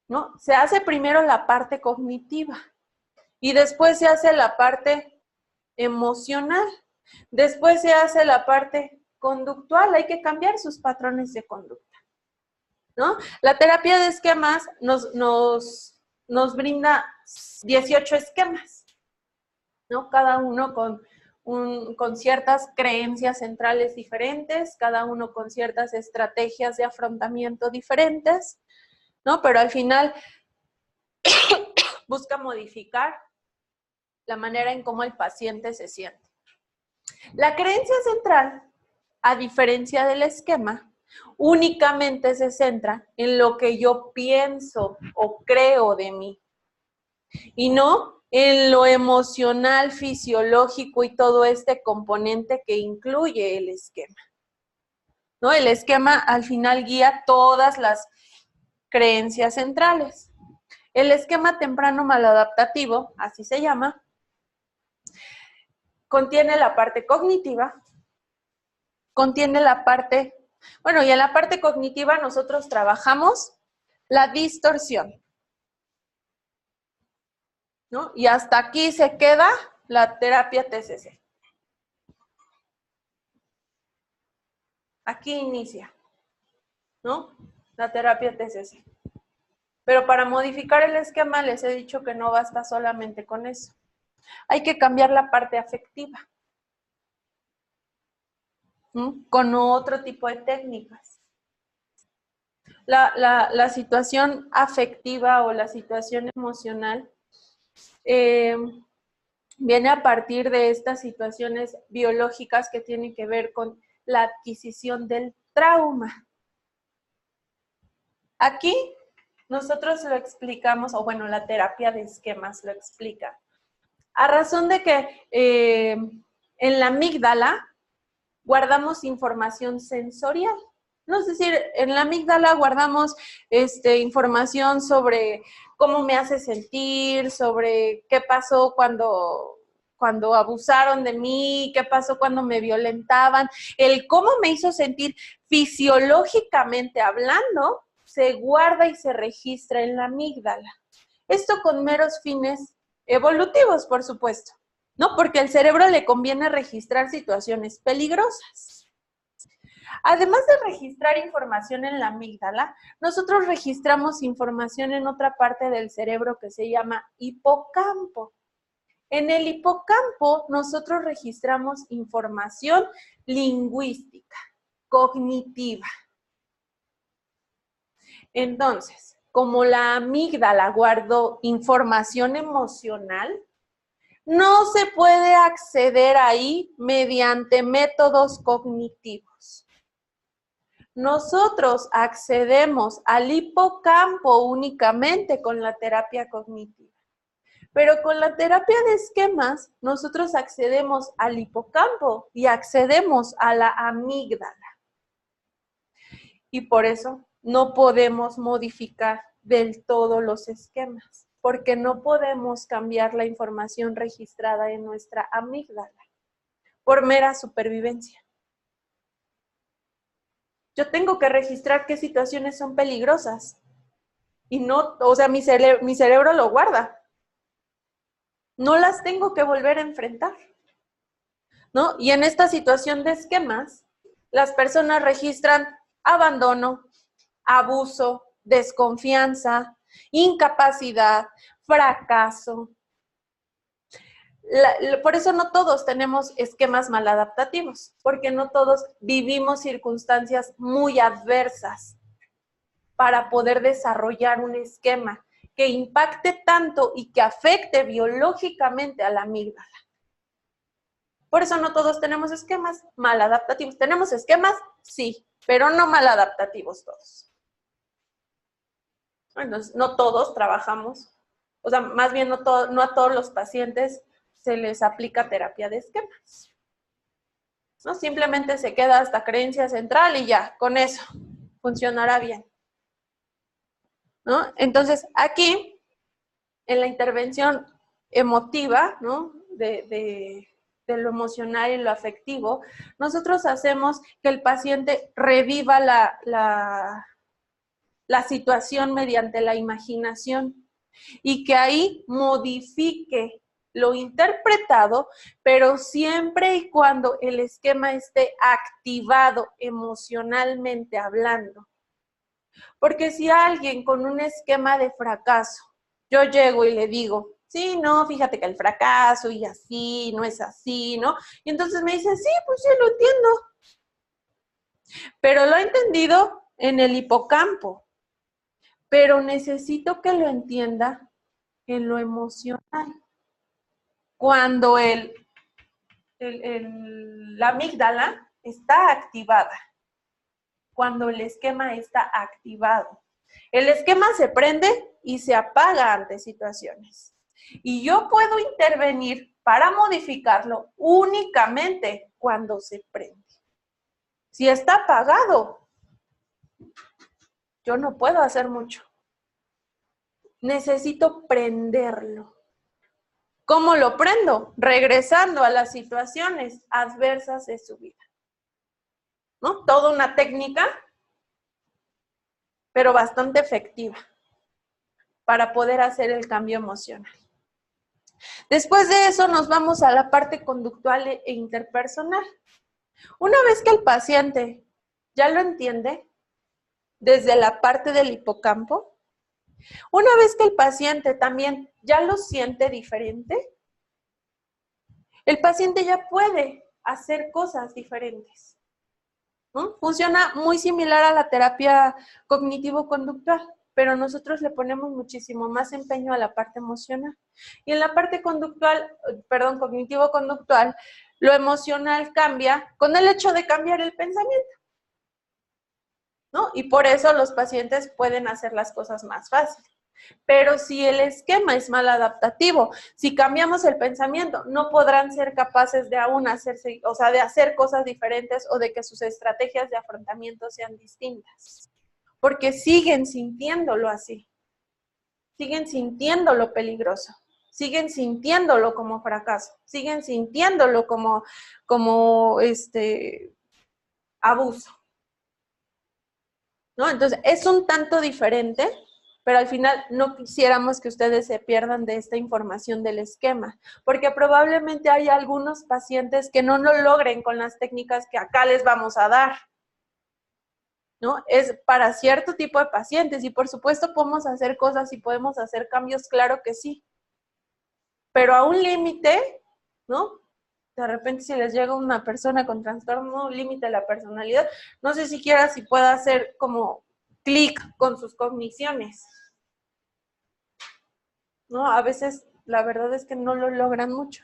¿no? Se hace primero la parte cognitiva y después se hace la parte emocional. Después se hace la parte conductual. Hay que cambiar sus patrones de conducta, ¿no? La terapia de esquemas nos brinda 18 esquemas, ¿no? Cada uno con ciertas creencias centrales diferentes, cada uno con ciertas estrategias de afrontamiento diferentes, ¿no? Pero al final busca modificar la manera en cómo el paciente se siente. La creencia central, a diferencia del esquema, únicamente se centra en lo que yo pienso o creo de mí, y no en lo emocional, fisiológico y todo este componente que incluye el esquema, ¿no? El esquema al final guía todas las creencias centrales. El esquema temprano maladaptativo, así se llama, contiene la parte cognitiva, contiene la parte, bueno, y en la parte cognitiva nosotros trabajamos la distorsión, ¿no? Y hasta aquí se queda la terapia TCC. Aquí inicia, ¿no? La terapia TCC. Pero para modificar el esquema les he dicho que no basta solamente con eso. Hay que cambiar la parte afectiva, ¿no? Con otro tipo de técnicas. La situación afectiva o la situación emocional viene a partir de estas situaciones biológicas que tienen que ver con la adquisición del trauma. Aquí nosotros lo explicamos, o bueno, la terapia de esquemas lo explica. A razón de que en la amígdala guardamos información sensorial. No, es decir, en la amígdala guardamos información sobre cómo me hace sentir, sobre qué pasó cuando abusaron de mí, qué pasó cuando me violentaban, el cómo me hizo sentir fisiológicamente hablando, se guarda y se registra en la amígdala. Esto con meros fines evolutivos, por supuesto, ¿no? Porque al cerebro le conviene registrar situaciones peligrosas. Además de registrar información en la amígdala, nosotros registramos información en otra parte del cerebro que se llama hipocampo. En el hipocampo nosotros registramos información lingüística, cognitiva. Entonces, como la amígdala guardó información emocional, no se puede acceder ahí mediante métodos cognitivos. Nosotros accedemos al hipocampo únicamente con la terapia cognitiva. Pero con la terapia de esquemas, nosotros accedemos al hipocampo y accedemos a la amígdala. Y por eso no podemos modificar del todo los esquemas, porque no podemos cambiar la información registrada en nuestra amígdala por mera supervivencia. Yo tengo que registrar qué situaciones son peligrosas. Y no, o sea, mi cerebro lo guarda. No las tengo que volver a enfrentar, ¿no? Y en esta situación de esquemas, las personas registran abandono, abuso, desconfianza, incapacidad, fracaso. Por eso no todos tenemos esquemas maladaptativos, porque no todos vivimos circunstancias muy adversas para poder desarrollar un esquema que impacte tanto y que afecte biológicamente a la amígdala. Por eso no todos tenemos esquemas maladaptativos. ¿Tenemos esquemas? Sí, pero no maladaptativos todos. Entonces, no todos trabajamos, o sea, más bien no a todos los pacientes se les aplica terapia de esquemas. ¿No? Simplemente se queda hasta creencia central y ya, con eso funcionará bien. ¿No? Entonces, aquí, en la intervención emotiva, ¿no? de lo emocional y lo afectivo, nosotros hacemos que el paciente reviva la situación mediante la imaginación y que ahí modifique lo interpretado, pero siempre y cuando el esquema esté activado emocionalmente hablando. Porque si alguien con un esquema de fracaso, yo llego y le digo, sí, no, fíjate que el fracaso y así, no es así, ¿no? Y entonces me dice, sí, pues sí, lo entiendo. Pero lo he entendido en el hipocampo, pero necesito que lo entienda en lo emocional. Cuando la amígdala está activada, cuando el esquema está activado. El esquema se prende y se apaga ante situaciones. Y yo puedo intervenir para modificarlo únicamente cuando se prende. Si está apagado, yo no puedo hacer mucho. Necesito prenderlo. ¿Cómo lo prendo? Regresando a las situaciones adversas de su vida. ¿No? Toda una técnica, pero bastante efectiva para poder hacer el cambio emocional. Después de eso nos vamos a la parte conductual e interpersonal. Una vez que el paciente ya lo entiende desde la parte del hipocampo, una vez que el paciente también ya lo siente diferente, el paciente ya puede hacer cosas diferentes. ¿No? Funciona muy similar a la terapia cognitivo-conductual, pero nosotros le ponemos muchísimo más empeño a la parte emocional. Y en la parte cognitivo-conductual, lo emocional cambia con el hecho de cambiar el pensamiento, ¿no? Y por eso los pacientes pueden hacer las cosas más fácil. Pero si el esquema es mal adaptativo, si cambiamos el pensamiento, no podrán ser capaces de aún hacerse, o sea, de hacer cosas diferentes o de que sus estrategias de afrontamiento sean distintas. Porque siguen sintiéndolo así. Siguen sintiéndolo peligroso. Siguen sintiéndolo como fracaso. Siguen sintiéndolo como abuso. ¿No? Entonces, es un tanto diferente, pero al final no quisiéramos que ustedes se pierdan de esta información del esquema, porque probablemente hay algunos pacientes que no lo logren con las técnicas que acá les vamos a dar, ¿no? Es para cierto tipo de pacientes y por supuesto podemos hacer cosas y podemos hacer cambios, claro que sí, pero a un límite, ¿no? De repente si les llega una persona con trastorno límite de la personalidad, no sé siquiera si pueda hacer como clic con sus cogniciones. ¿No? A veces la verdad es que no lo logran mucho.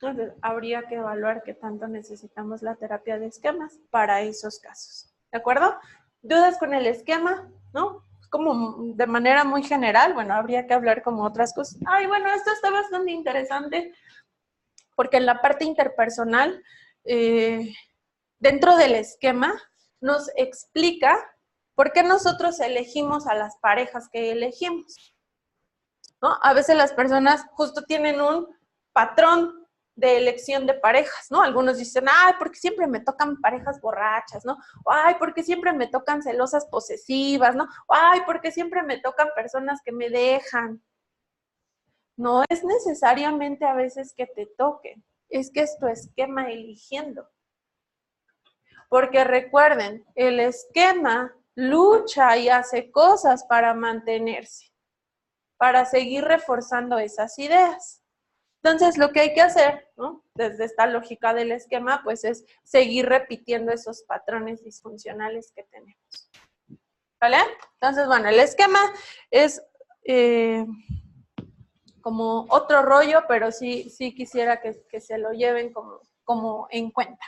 Entonces, habría que evaluar qué tanto necesitamos la terapia de esquemas para esos casos. ¿De acuerdo? ¿Dudas con el esquema? ¿No? Como de manera muy general, bueno, habría que hablar como otras cosas. Ay, bueno, esto está bastante interesante porque en la parte interpersonal, dentro del esquema, nos explica ¿por qué nosotros elegimos a las parejas que elegimos? ¿No? A veces las personas justo tienen un patrón de elección de parejas, ¿no? Algunos dicen, ay, porque siempre me tocan parejas borrachas, ¿no? O, ay, porque siempre me tocan celosas posesivas, ¿no? O, ay, porque siempre me tocan personas que me dejan. No es necesariamente a veces que te toquen, es que es tu esquema eligiendo. Porque recuerden, el esquema lucha y hace cosas para mantenerse, para seguir reforzando esas ideas. Entonces, lo que hay que hacer, ¿no? Desde esta lógica del esquema, pues es seguir repitiendo esos patrones disfuncionales que tenemos. ¿Vale? Entonces, bueno, el esquema es como otro rollo, pero sí quisiera que se lo lleven como en cuenta.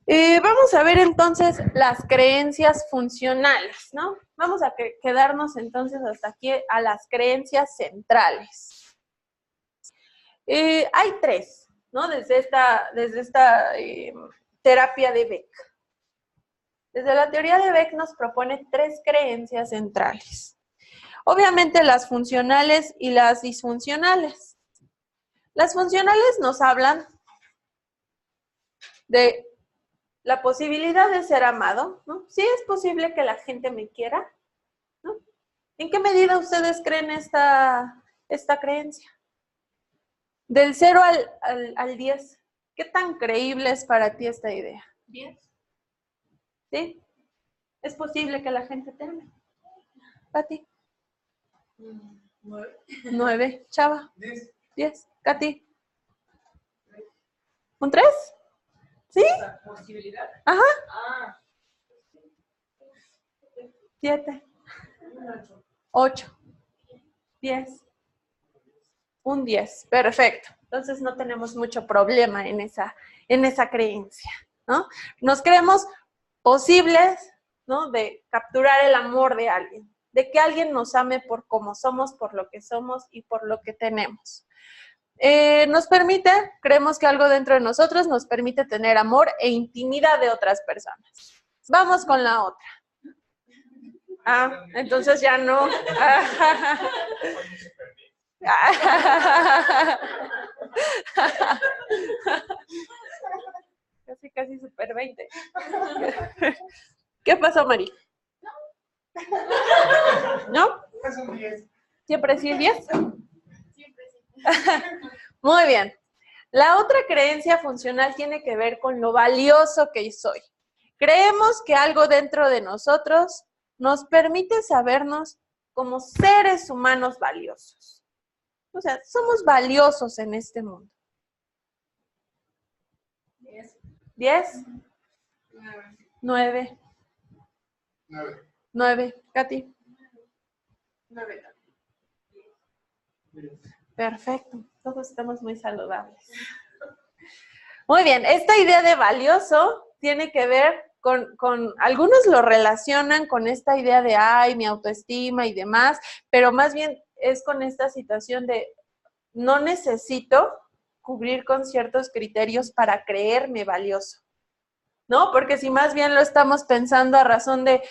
Vamos a ver entonces las creencias funcionales, ¿no? Vamos a quedarnos entonces hasta aquí a las creencias centrales. Hay tres, ¿no? Desde esta terapia de Beck. Desde la teoría de Beck nos propone tres creencias centrales. Obviamente las funcionales y las disfuncionales. Las funcionales nos hablan de la posibilidad de ser amado, ¿no? Sí es posible que la gente me quiera, ¿no? ¿En qué medida ustedes creen esta creencia? Del 0 al 10, ¿qué tan creíble es para ti esta idea? 10. ¿Sí? ¿Es posible que la gente te ame? ¿Pati? 9. 9. ¿Chava? 10. 10. ¿Cati? ¿Un 3? ¿Sí? ¿Posibilidad? Ajá. Ah. 7. 8. 10. Un 10. Perfecto. Entonces no tenemos mucho problema en esa creencia, ¿no? Nos creemos posibles, ¿no? De capturar el amor de alguien, de que alguien nos ame por cómo somos, por lo que somos y por lo que tenemos. Nos permite, creemos que algo dentro de nosotros nos permite tener amor e intimidad de otras personas. Vamos con la otra. Ah, entonces ya no. Casi super 20. ¿Qué pasó, Mari? ¿No? Es un 10. ¿Siempre sí es 10? Siempre sí. Muy bien. La otra creencia funcional tiene que ver con lo valioso que soy. Creemos que algo dentro de nosotros nos permite sabernos como seres humanos valiosos. O sea, somos valiosos en este mundo. 10. 10. 9. 9. 9. Katy. 9. Perfecto. Todos estamos muy saludables. Muy bien. Esta idea de valioso tiene que ver algunos lo relacionan con esta idea de, ay, mi autoestima y demás, pero más bien es con esta situación de no necesito cubrir con ciertos criterios para creerme valioso, ¿no? Porque si más bien lo estamos pensando a razón de,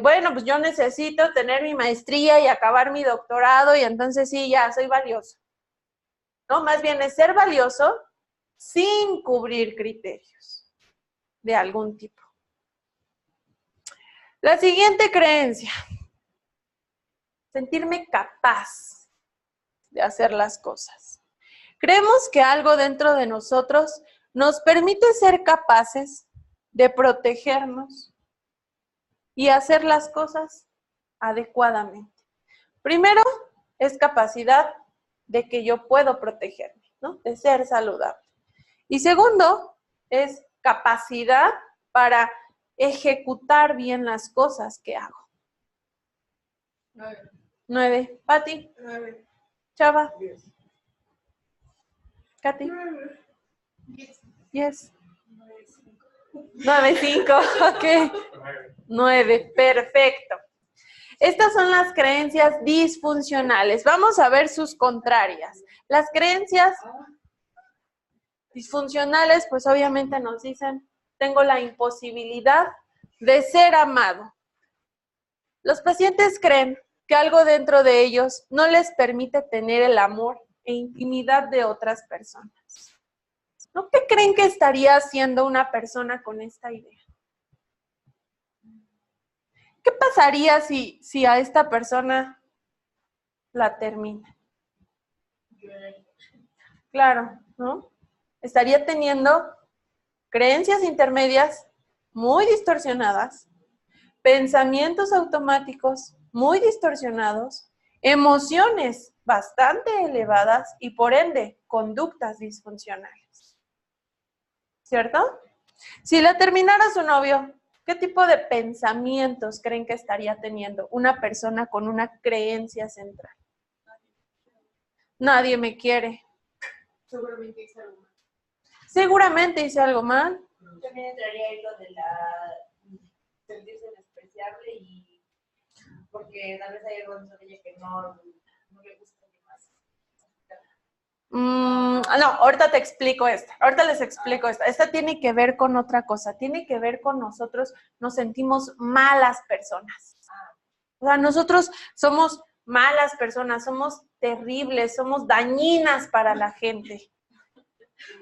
bueno, pues yo necesito tener mi maestría y acabar mi doctorado y entonces sí, ya soy valioso, ¿no? Más bien es ser valioso sin cubrir criterios de algún tipo. La siguiente creencia, sentirme capaz de hacer las cosas. Creemos que algo dentro de nosotros nos permite ser capaces de protegernos y hacer las cosas adecuadamente. Primero, es capacidad de que yo puedo protegerme, ¿no? De ser saludable. Y segundo, es capacidad para ejecutar bien las cosas que hago. 9. Pati. 9. Chava. 10. Katy. 10. 9.5. Ok. 9. Perfecto. Estas son las creencias disfuncionales. Vamos a ver sus contrarias. Las creencias disfuncionales, pues obviamente nos dicen, tengo la imposibilidad de ser amado. Los pacientes creen que algo dentro de ellos no les permite tener el amor e intimidad de otras personas. ¿No? ¿Qué creen que estaría haciendo una persona con esta idea? ¿Qué pasaría si a esta persona la termina? Claro, ¿no? Estaría teniendo creencias intermedias muy distorsionadas, pensamientos automáticos muy distorsionados, emociones bastante elevadas y por ende conductas disfuncionales. ¿Cierto? Si la terminara su novio, ¿qué tipo de pensamientos creen que estaría teniendo una persona con una creencia central? Nadie me quiere. Seguramente hice algo mal. Seguramente hice algo mal. También entraría ahí lo de la sentirse despreciable y porque tal vez hay algo dentro de ella que no le gusta ni más. No, ahorita te explico esta. Ahorita les explico esta. Esta tiene que ver con otra cosa. Tiene que ver con nosotros nos sentimos malas personas. O sea, nosotros somos malas personas, somos terribles, somos dañinas para la gente.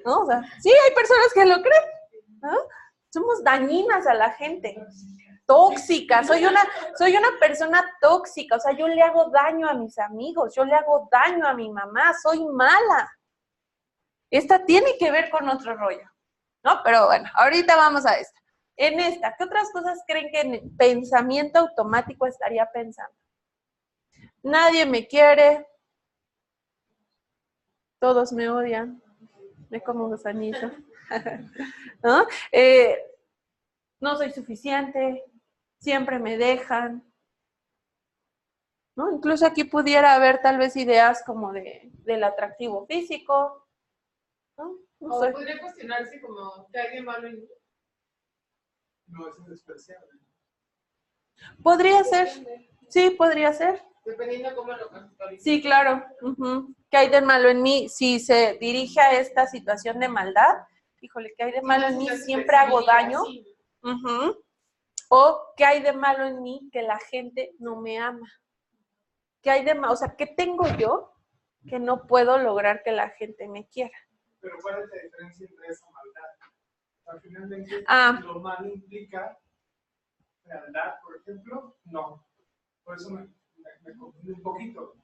¿No? O sea, sí, hay personas que lo creen, ¿no? Somos dañinas a la gente, tóxicas, soy una persona tóxica, o sea, yo le hago daño a mis amigos, yo le hago daño a mi mamá, soy mala. Esta tiene que ver con otro rollo, ¿no? Pero bueno, ahorita vamos a esta. En esta, ¿qué otras cosas creen que en el pensamiento automático estaría pensando? Nadie me quiere, todos me odian. Me como gusanito. ¿No? No soy suficiente, siempre me dejan. ¿No? Incluso aquí pudiera haber tal vez ideas como del atractivo físico. ¿No? No O sé. podría cuestionarse como, ¿qué hay de malo en mí? No, eso es despreciable. Podría ser. Sí, podría ser. Dependiendo cómo lo conceptualice. Sí, claro. ¿Qué hay de malo en mí? Si se dirige a esta situación de maldad, híjole, ¿qué hay de malo en mí? Siempre hago daño. O ¿qué hay de malo en mí que la gente no me ama? ¿Qué hay de malo? O sea, ¿qué tengo yo que no puedo lograr que la gente me quiera? Pero ¿cuál es la diferencia entre esa maldad? Al final de lo malo implica fealdad, por ejemplo, no. Por eso me confundí un poquito.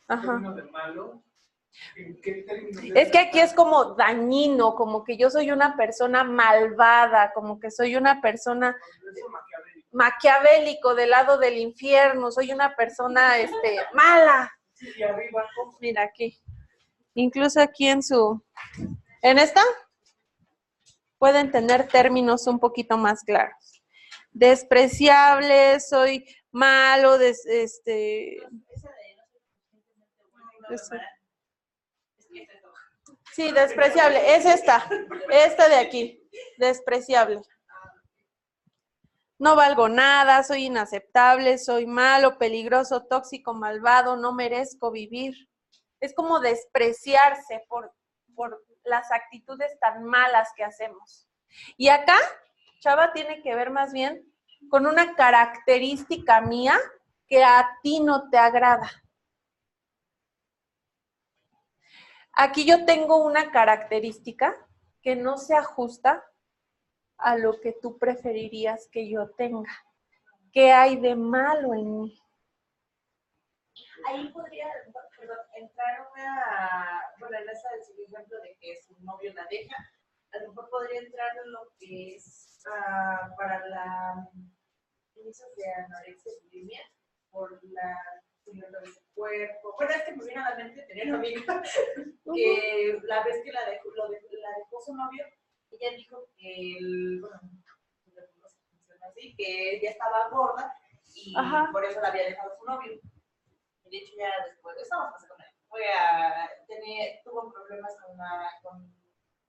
Ajá. Término de malo, ¿en qué términos? Es que aquí es como dañino, como que yo soy una persona malvada, como que soy una persona maquiavélico del lado del infierno, soy una persona mala. Y arriba, mira aquí. Incluso aquí en esta pueden tener términos un poquito más claros. Despreciable, soy malo, sí, despreciable, es esta de aquí, despreciable. no valgo nada, soy inaceptable, soy malo, peligroso, tóxico, malvado, no merezco vivir. Es como despreciarse por las actitudes tan malas que hacemos. Y acá, Chava, tiene que ver más bien con una característica mía que a ti no te agrada. Aquí yo tengo una característica que no se ajusta a lo que tú preferirías que yo tenga. ¿Qué hay de malo en mí? Ahí podría, entrar bueno, en ese ejemplo de que su novio la deja, a lo mejor podría entrar en lo que es para la inicio de anorexia y bulimia, por la señora de su cuerpo. Bueno, es que me vino a la mente tener una amiga que la vez que la dejó su novio, ella dijo que así, que ella estaba gorda y por eso la había dejado su novio. Y de hecho ya después, estábamos pasando con él, tuvo problemas con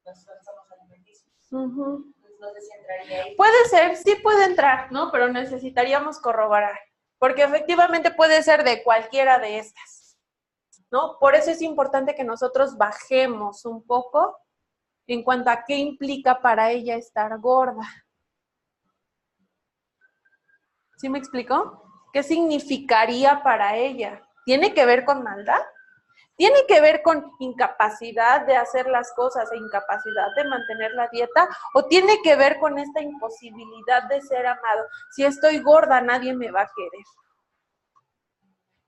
los trastornos alimenticios. Entonces no sé si entraría ahí. Puede ser, sí puede entrar, ¿no? Pero necesitaríamos corroborar, porque efectivamente puede ser de cualquiera de estas, ¿no? Por eso es importante que nosotros bajemos un poco en cuanto a qué implica para ella estar gorda. ¿Sí me explicó? ¿Qué significaría para ella? ¿Tiene que ver con maldad? ¿Tiene que ver con incapacidad de hacer las cosas e incapacidad de mantener la dieta? ¿O tiene que ver con esta imposibilidad de ser amado? Si estoy gorda, nadie me va a querer.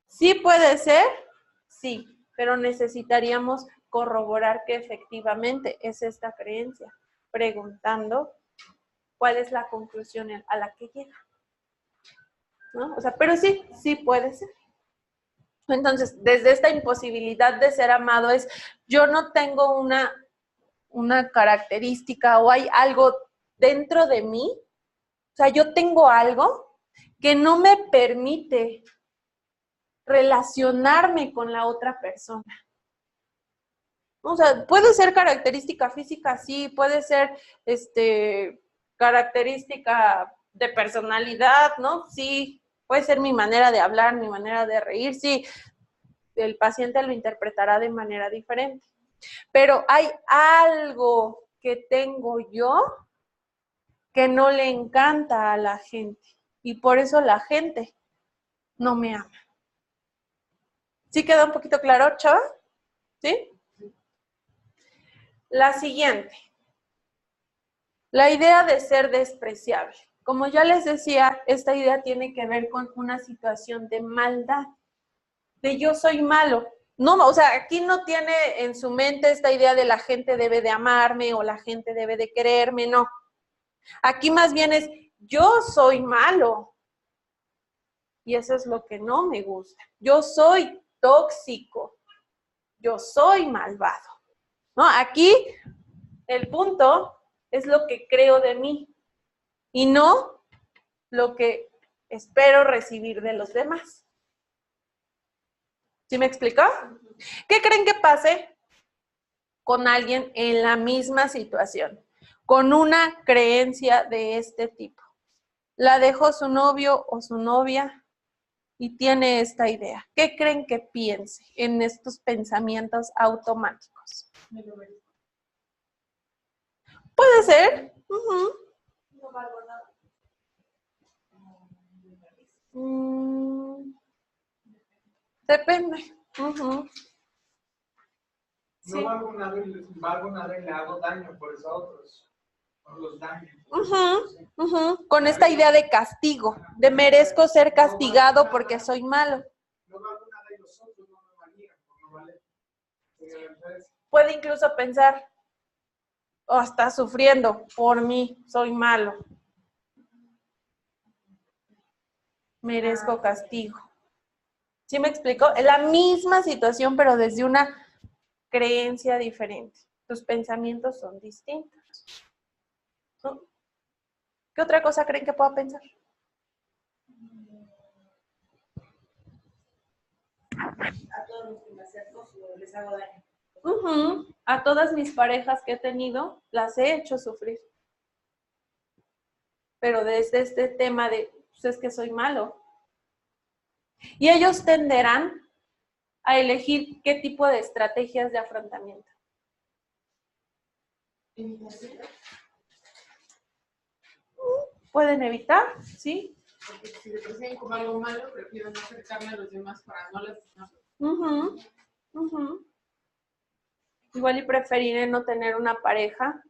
¿Sí puede ser? Sí, pero necesitaríamos corroborar que efectivamente es esta creencia, preguntando cuál es la conclusión a la que llega. ¿No? O sea, pero sí, sí puede ser. Entonces, desde esta imposibilidad de ser amado es, yo no tengo una característica o hay algo dentro de mí, o sea, yo tengo algo que no me permite relacionarme con la otra persona. O sea, puede ser característica física, sí, puede ser característica de personalidad, ¿no? Sí, puede ser mi manera de hablar, mi manera de reír, sí, el paciente lo interpretará de manera diferente. Pero hay algo que tengo yo que no le encanta a la gente y por eso la gente no me ama. ¿Sí queda un poquito claro, Chava? ¿Sí? La siguiente. La idea de ser despreciable. Como ya les decía, esta idea tiene que ver con una situación de maldad, de yo soy malo. No, o sea, aquí no tiene en su mente esta idea de la gente debe de amarme o la gente debe de quererme, no. Aquí más bien es yo soy malo y eso es lo que no me gusta. Yo soy tóxico, yo soy malvado. ¿No? Aquí el punto es lo que creo de mí y no lo que espero recibir de los demás. ¿Sí me explicó? ¿Qué creen que pase con alguien en la misma situación, con una creencia de este tipo? La dejó su novio o su novia y tiene esta idea. ¿Qué creen que piense en estos pensamientos automáticos? Puede ser. No valgo nada. Depende. No valgo nada y le hago daño por eso a otros. No los daño. Con esta idea de castigo, de merezco ser castigado porque soy malo. No valgo nada y los otros no me valían, no vale. Puede incluso pensar, oh, está sufriendo por mí, soy malo. Merezco castigo. ¿Sí me explico? Es la misma situación, pero desde una creencia diferente. Tus pensamientos son distintos. ¿No? ¿Qué otra cosa creen que pueda pensar? A todos los que me acerco les hago daño. A todas mis parejas que he tenido, las he hecho sufrir. pero desde este tema de, pues es que soy malo. Y ellos tenderán a elegir qué tipo de estrategias de afrontamiento. Pueden evitar, ¿sí? Porque si se perciben como algo malo, prefiero no acercarme a los demás para no lastimarlos. Igual y preferiré no tener una pareja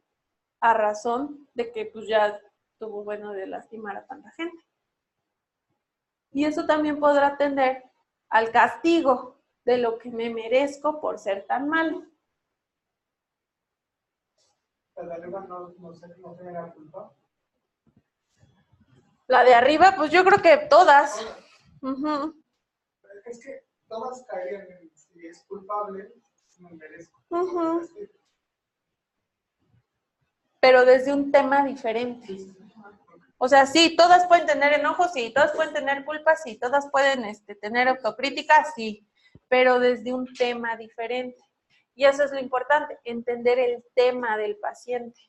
a razón de que pues ya tuvo bueno de lastimar a tanta gente. Y eso también podrá tender al castigo de lo que me merezco por ser tan malo. ¿La de arriba no tiene la culpa? La de arriba, pues yo creo que todas. Es que todas caerían en si es culpable, me merezco. Pero desde un tema diferente. O sea, sí, todas pueden tener enojos, sí, todas pueden tener culpas, sí, todas pueden tener autocrítica, sí, pero desde un tema diferente. Y eso es lo importante, entender el tema del paciente.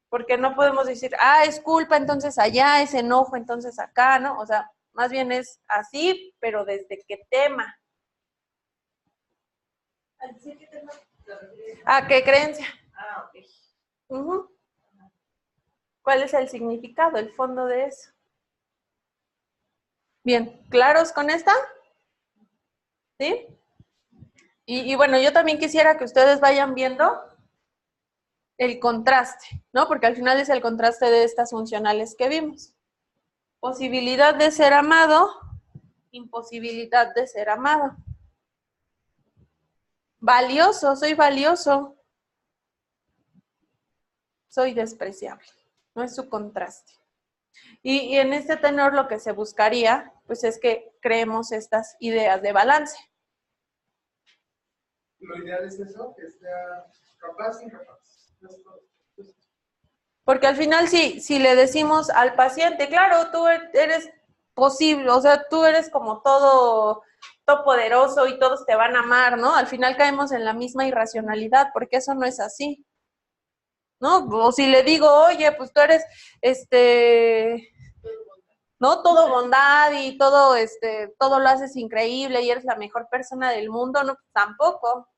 Porque no podemos decir, es culpa, entonces allá, es enojo, entonces acá, ¿no? O sea, más bien es así, pero desde qué tema. ¿Qué tema? ¿Qué creencia? Ok. ¿Cuál es el significado, el fondo de eso? Bien, ¿claros con esta? ¿Sí? Y bueno, yo también quisiera que ustedes vayan viendo el contraste, ¿no? Porque al final es el contraste de estas funcionales que vimos. Posibilidad de ser amado, imposibilidad de ser amado. Valioso, soy valioso. Soy despreciable. No es su contraste. Y en este tenor lo que se buscaría, pues es que creemos estas ideas de balance. Lo ideal es eso, que sea capaz y incapaz. Porque al final si le decimos al paciente, claro, tú eres posible, o sea, tú eres como todo poderoso y todos te van a amar, ¿no? Al final caemos en la misma irracionalidad, porque eso no es así, ¿no? O si le digo, oye, pues tú eres, ¿no? Todo bondad y todo lo haces increíble y eres la mejor persona del mundo, no, tampoco.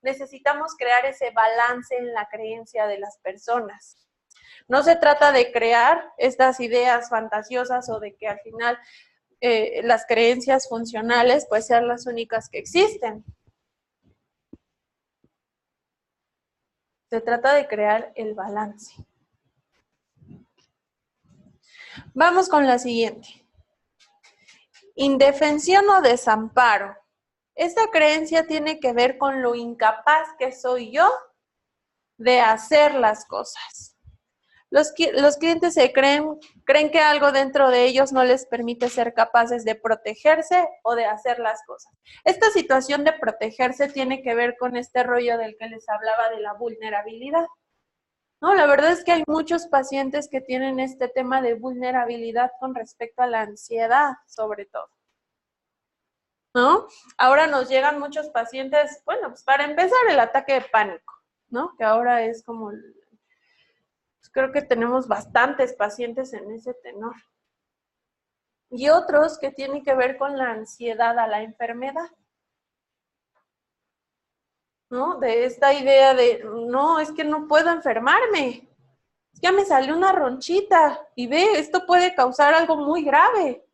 Necesitamos crear ese balance en la creencia de las personas. No se trata de crear estas ideas fantasiosas o de que al final las creencias funcionales pues sean las únicas que existen. Se trata de crear el balance. Vamos con la siguiente. Indefensión o desamparo. Esta creencia tiene que ver con lo incapaz que soy yo de hacer las cosas. Los clientes creen que algo dentro de ellos no les permite ser capaces de protegerse o de hacer las cosas. Esta situación de protegerse tiene que ver con este rollo del que les hablaba de la vulnerabilidad. No, la verdad es que hay muchos pacientes que tienen este tema de vulnerabilidad con respecto a la ansiedad, sobre todo. ¿No? Ahora nos llegan muchos pacientes, bueno, pues para empezar el ataque de pánico, ¿no? Que ahora es como... Creo que tenemos bastantes pacientes en ese tenor. Y otros que tienen que ver con la ansiedad a la enfermedad. ¿No? De esta idea de, no, es que no puedo enfermarme. Ya me salió una ronchita y ve, esto puede causar algo muy grave.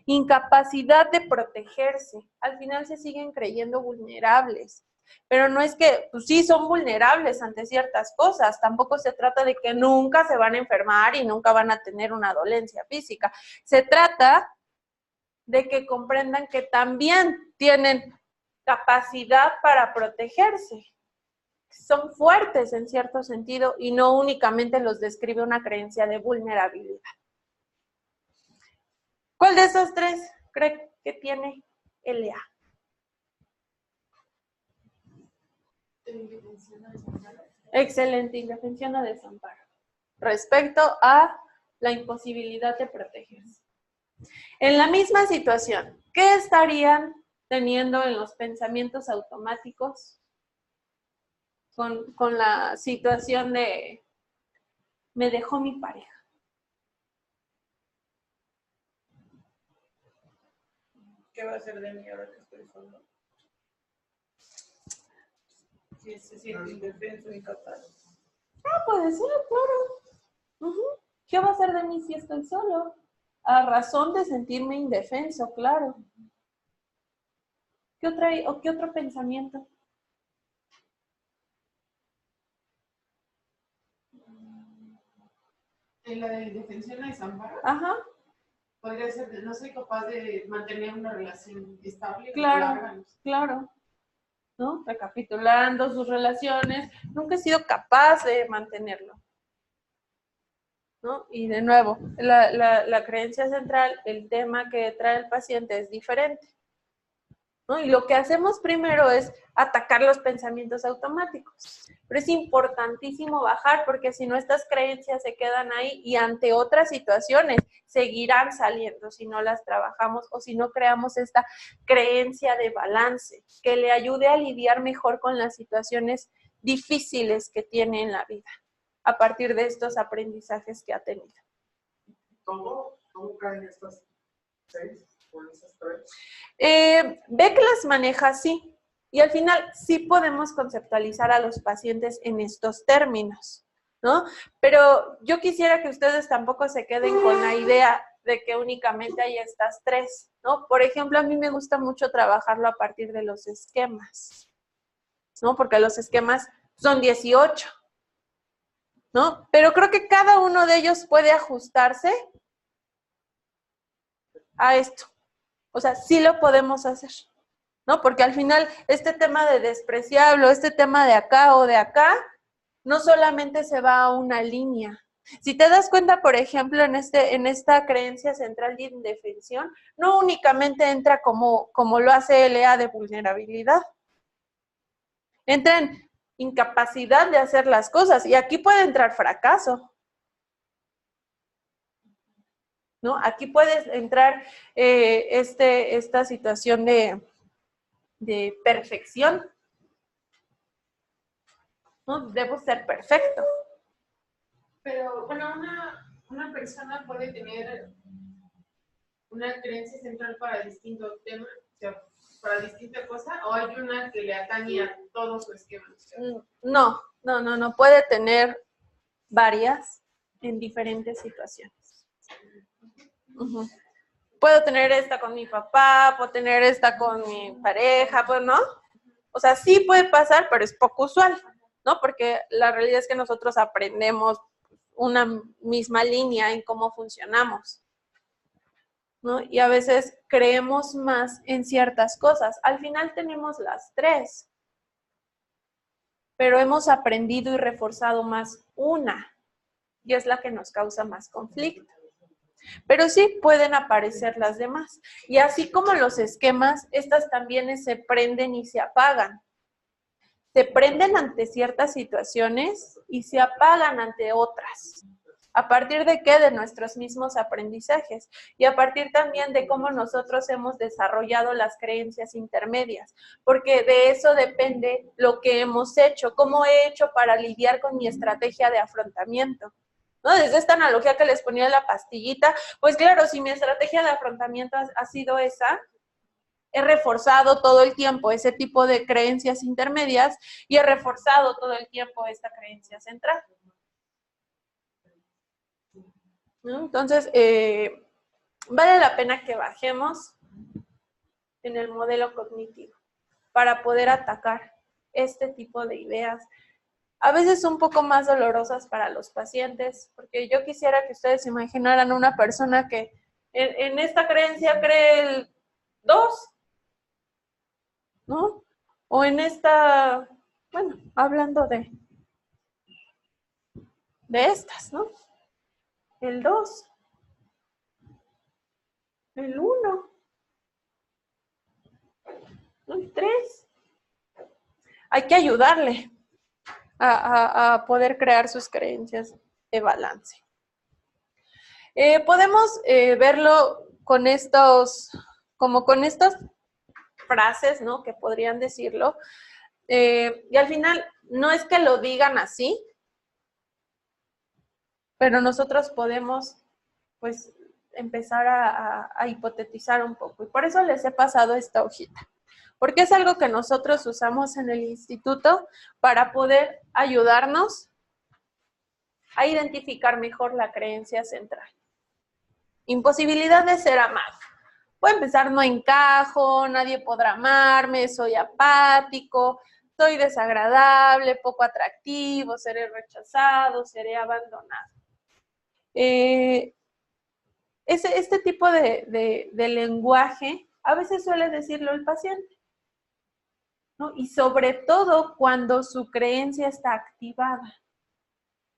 Incapacidad de protegerse. Al final se siguen creyendo vulnerables. Pero no es que, pues sí, son vulnerables ante ciertas cosas. Tampoco se trata de que nunca se van a enfermar y nunca van a tener una dolencia física. Se trata de que comprendan que también tienen capacidad para protegerse. Son fuertes en cierto sentido y no únicamente los describe una creencia de vulnerabilidad. ¿Cuál de esos tres cree que tiene LA? Excelente, indefensión o desamparo. Respecto a la imposibilidad de protegerse. En la misma situación, ¿qué estarían teniendo en los pensamientos automáticos con la situación de me dejó mi pareja? ¿Qué va a hacer de mí ahora que estoy solo? Si se siente indefenso, incapaz. Ah, puede ser, claro. Ujú. ¿Qué va a hacer de mí si estoy solo? A razón de sentirme indefenso, claro. ¿Qué otro pensamiento? En la de indefensión y desamparo, Ajá, podría ser de no soy capaz de mantener una relación estable. claro, larga, no sé. claro. ¿No? Recapitulando sus relaciones, nunca he sido capaz de mantenerlo. ¿No? Y de nuevo, la creencia central, el tema que trae el paciente es diferente. ¿No? Y lo que hacemos primero es atacar los pensamientos automáticos. Pero es importantísimo bajar porque si no estas creencias se quedan ahí y ante otras situaciones seguirán saliendo si no las trabajamos o si no creamos esta creencia de balance que le ayude a lidiar mejor con las situaciones difíciles que tiene en la vida a partir de estos aprendizajes que ha tenido. ¿Cómo caen estas 6 o esas 3? Beck las maneja así y al final sí podemos conceptualizar a los pacientes en estos términos, ¿no? Pero yo quisiera que ustedes tampoco se queden con la idea de que únicamente hay estas 3, ¿no? Por ejemplo, a mí me gusta mucho trabajarlo a partir de los esquemas, ¿no? Porque los esquemas son 18, ¿no? Pero creo que cada uno de ellos puede ajustarse a esto. O sea, sí lo podemos hacer, ¿no? Porque al final este tema de despreciable o este tema de acá o de acá, no solamente se va a una línea. Si te das cuenta, por ejemplo, en esta creencia central de indefensión, no únicamente entra como lo hace LA de vulnerabilidad. Entra en incapacidad de hacer las cosas y aquí puede entrar fracaso. ¿No? Aquí puede entrar esta situación de perfección. ¿No? Debo ser perfecto. Pero, bueno, una persona puede tener una creencia central para distintos temas, o sea, para distinta cosa, o hay una que le atañe a todo su esquema. No. Puede tener varias en diferentes situaciones. Uh-huh. Puedo tener esta con mi papá, puedo tener esta con mi pareja, pues, ¿no? O sea, sí puede pasar, pero es poco usual, ¿no? Porque la realidad es que nosotros aprendemos una misma línea en cómo funcionamos, ¿no? Y a veces creemos más en ciertas cosas. Al final tenemos las 3, pero hemos aprendido y reforzado más una, y es la que nos causa más conflicto. Pero sí pueden aparecer las demás. Y así como los esquemas, estas también se prenden y se apagan. Se prenden ante ciertas situaciones y se apagan ante otras. ¿A partir de qué? De nuestros mismos aprendizajes. Y a partir también de cómo nosotros hemos desarrollado las creencias intermedias. Porque de eso depende lo que hemos hecho, cómo he hecho para lidiar con mi estrategia de afrontamiento. ¿No? Desde esta analogía que les ponía la pastillita, pues claro, si mi estrategia de afrontamiento ha sido esa, he reforzado todo el tiempo ese tipo de creencias intermedias y he reforzado todo el tiempo esta creencia central. ¿No? Entonces, vale la pena que bajemos en el modelo cognitivo para poder atacar este tipo de ideas. A veces un poco más dolorosas para los pacientes, porque yo quisiera que ustedes se imaginaran una persona que en esta creencia cree el 2, ¿no? O en esta, bueno, hablando de estas, ¿no? El 2, el 1, el 3. Hay que ayudarle a poder crear sus creencias de balance. Podemos verlo con como con estas frases, ¿no? Que podrían decirlo. Y al final, no es que lo digan así, pero nosotros podemos, pues, empezar a hipotetizar un poco. Y por eso les he pasado esta hojita. Porque es algo que nosotros usamos en el instituto para poder ayudarnos a identificar mejor la creencia central. Imposibilidad de ser amado. Puede empezar: no encajo, nadie podrá amarme, soy apático, soy desagradable, poco atractivo, seré rechazado, seré abandonado. Este tipo de lenguaje a veces suele decirlo el paciente, ¿no? Y sobre todo cuando su creencia está activada.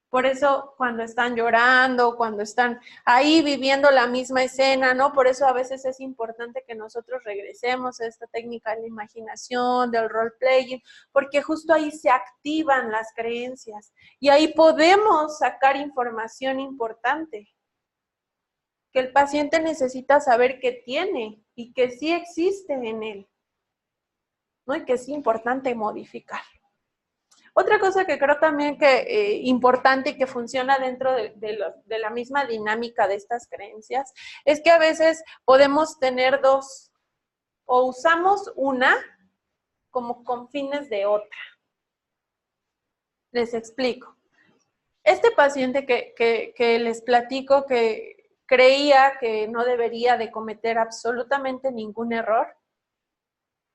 Por eso cuando están llorando, cuando están ahí viviendo la misma escena, ¿no? Por eso a veces es importante que nosotros regresemos a esta técnica de la imaginación, del role-playing, porque justo ahí se activan las creencias y ahí podemos sacar información importante que el paciente necesita saber que tiene y que sí existe en él, ¿no? Y que es importante modificar. Otra cosa que creo también que importante y que funciona dentro de la misma dinámica de estas creencias es que a veces podemos tener dos, o usamos una como con fines de otra. Les explico. Este paciente que les platico que creía que no debería de cometer absolutamente ningún error,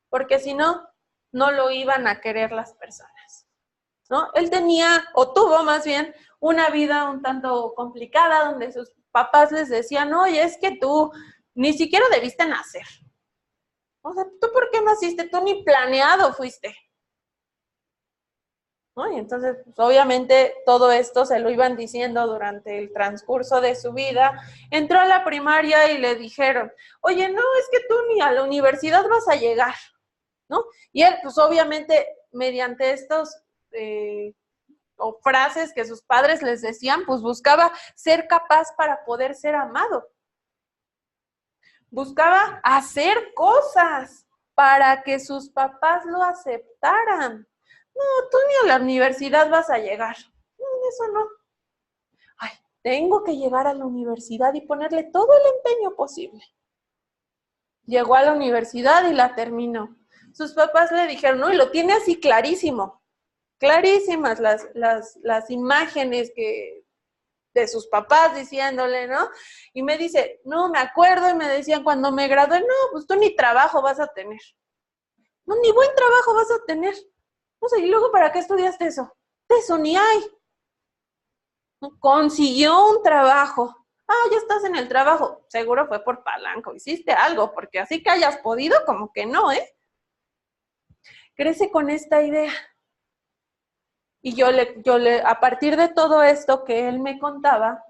porque si no, no lo iban a querer las personas, ¿no? Él tenía, o tuvo más bien, una vida un tanto complicada donde sus papás les decían: oye, es que tú ni siquiera debiste nacer. O sea, ¿tú por qué naciste? Tú ni planeado fuiste, ¿no? Y entonces, pues, obviamente, todo esto se lo iban diciendo durante el transcurso de su vida. Entró a la primaria y le dijeron: oye, no, es que tú ni a la universidad vas a llegar, ¿no? Y él, pues obviamente, mediante estos o frases que sus padres les decían, pues buscaba ser capaz para poder ser amado. Buscaba hacer cosas para que sus papás lo aceptaran. No, tú ni a la universidad vas a llegar. No, eso no. Ay, tengo que llegar a la universidad y ponerle todo el empeño posible. Llegó a la universidad y la terminó. Sus papás le dijeron: no, y lo tiene así clarísimo. Clarísimas las imágenes de sus papás diciéndole, ¿no? Y me dice: no, me acuerdo, y me decían cuando me gradué: no, pues tú ni trabajo vas a tener. No, ni buen trabajo vas a tener. No sé, ¿y luego para qué estudiaste eso? De eso ni hay. Consiguió un trabajo. Ah, ya estás en el trabajo. Seguro fue por palanca, hiciste algo, porque así que hayas podido, como que no, ¿eh? Crece con esta idea. Y yo le, a partir de todo esto que él me contaba,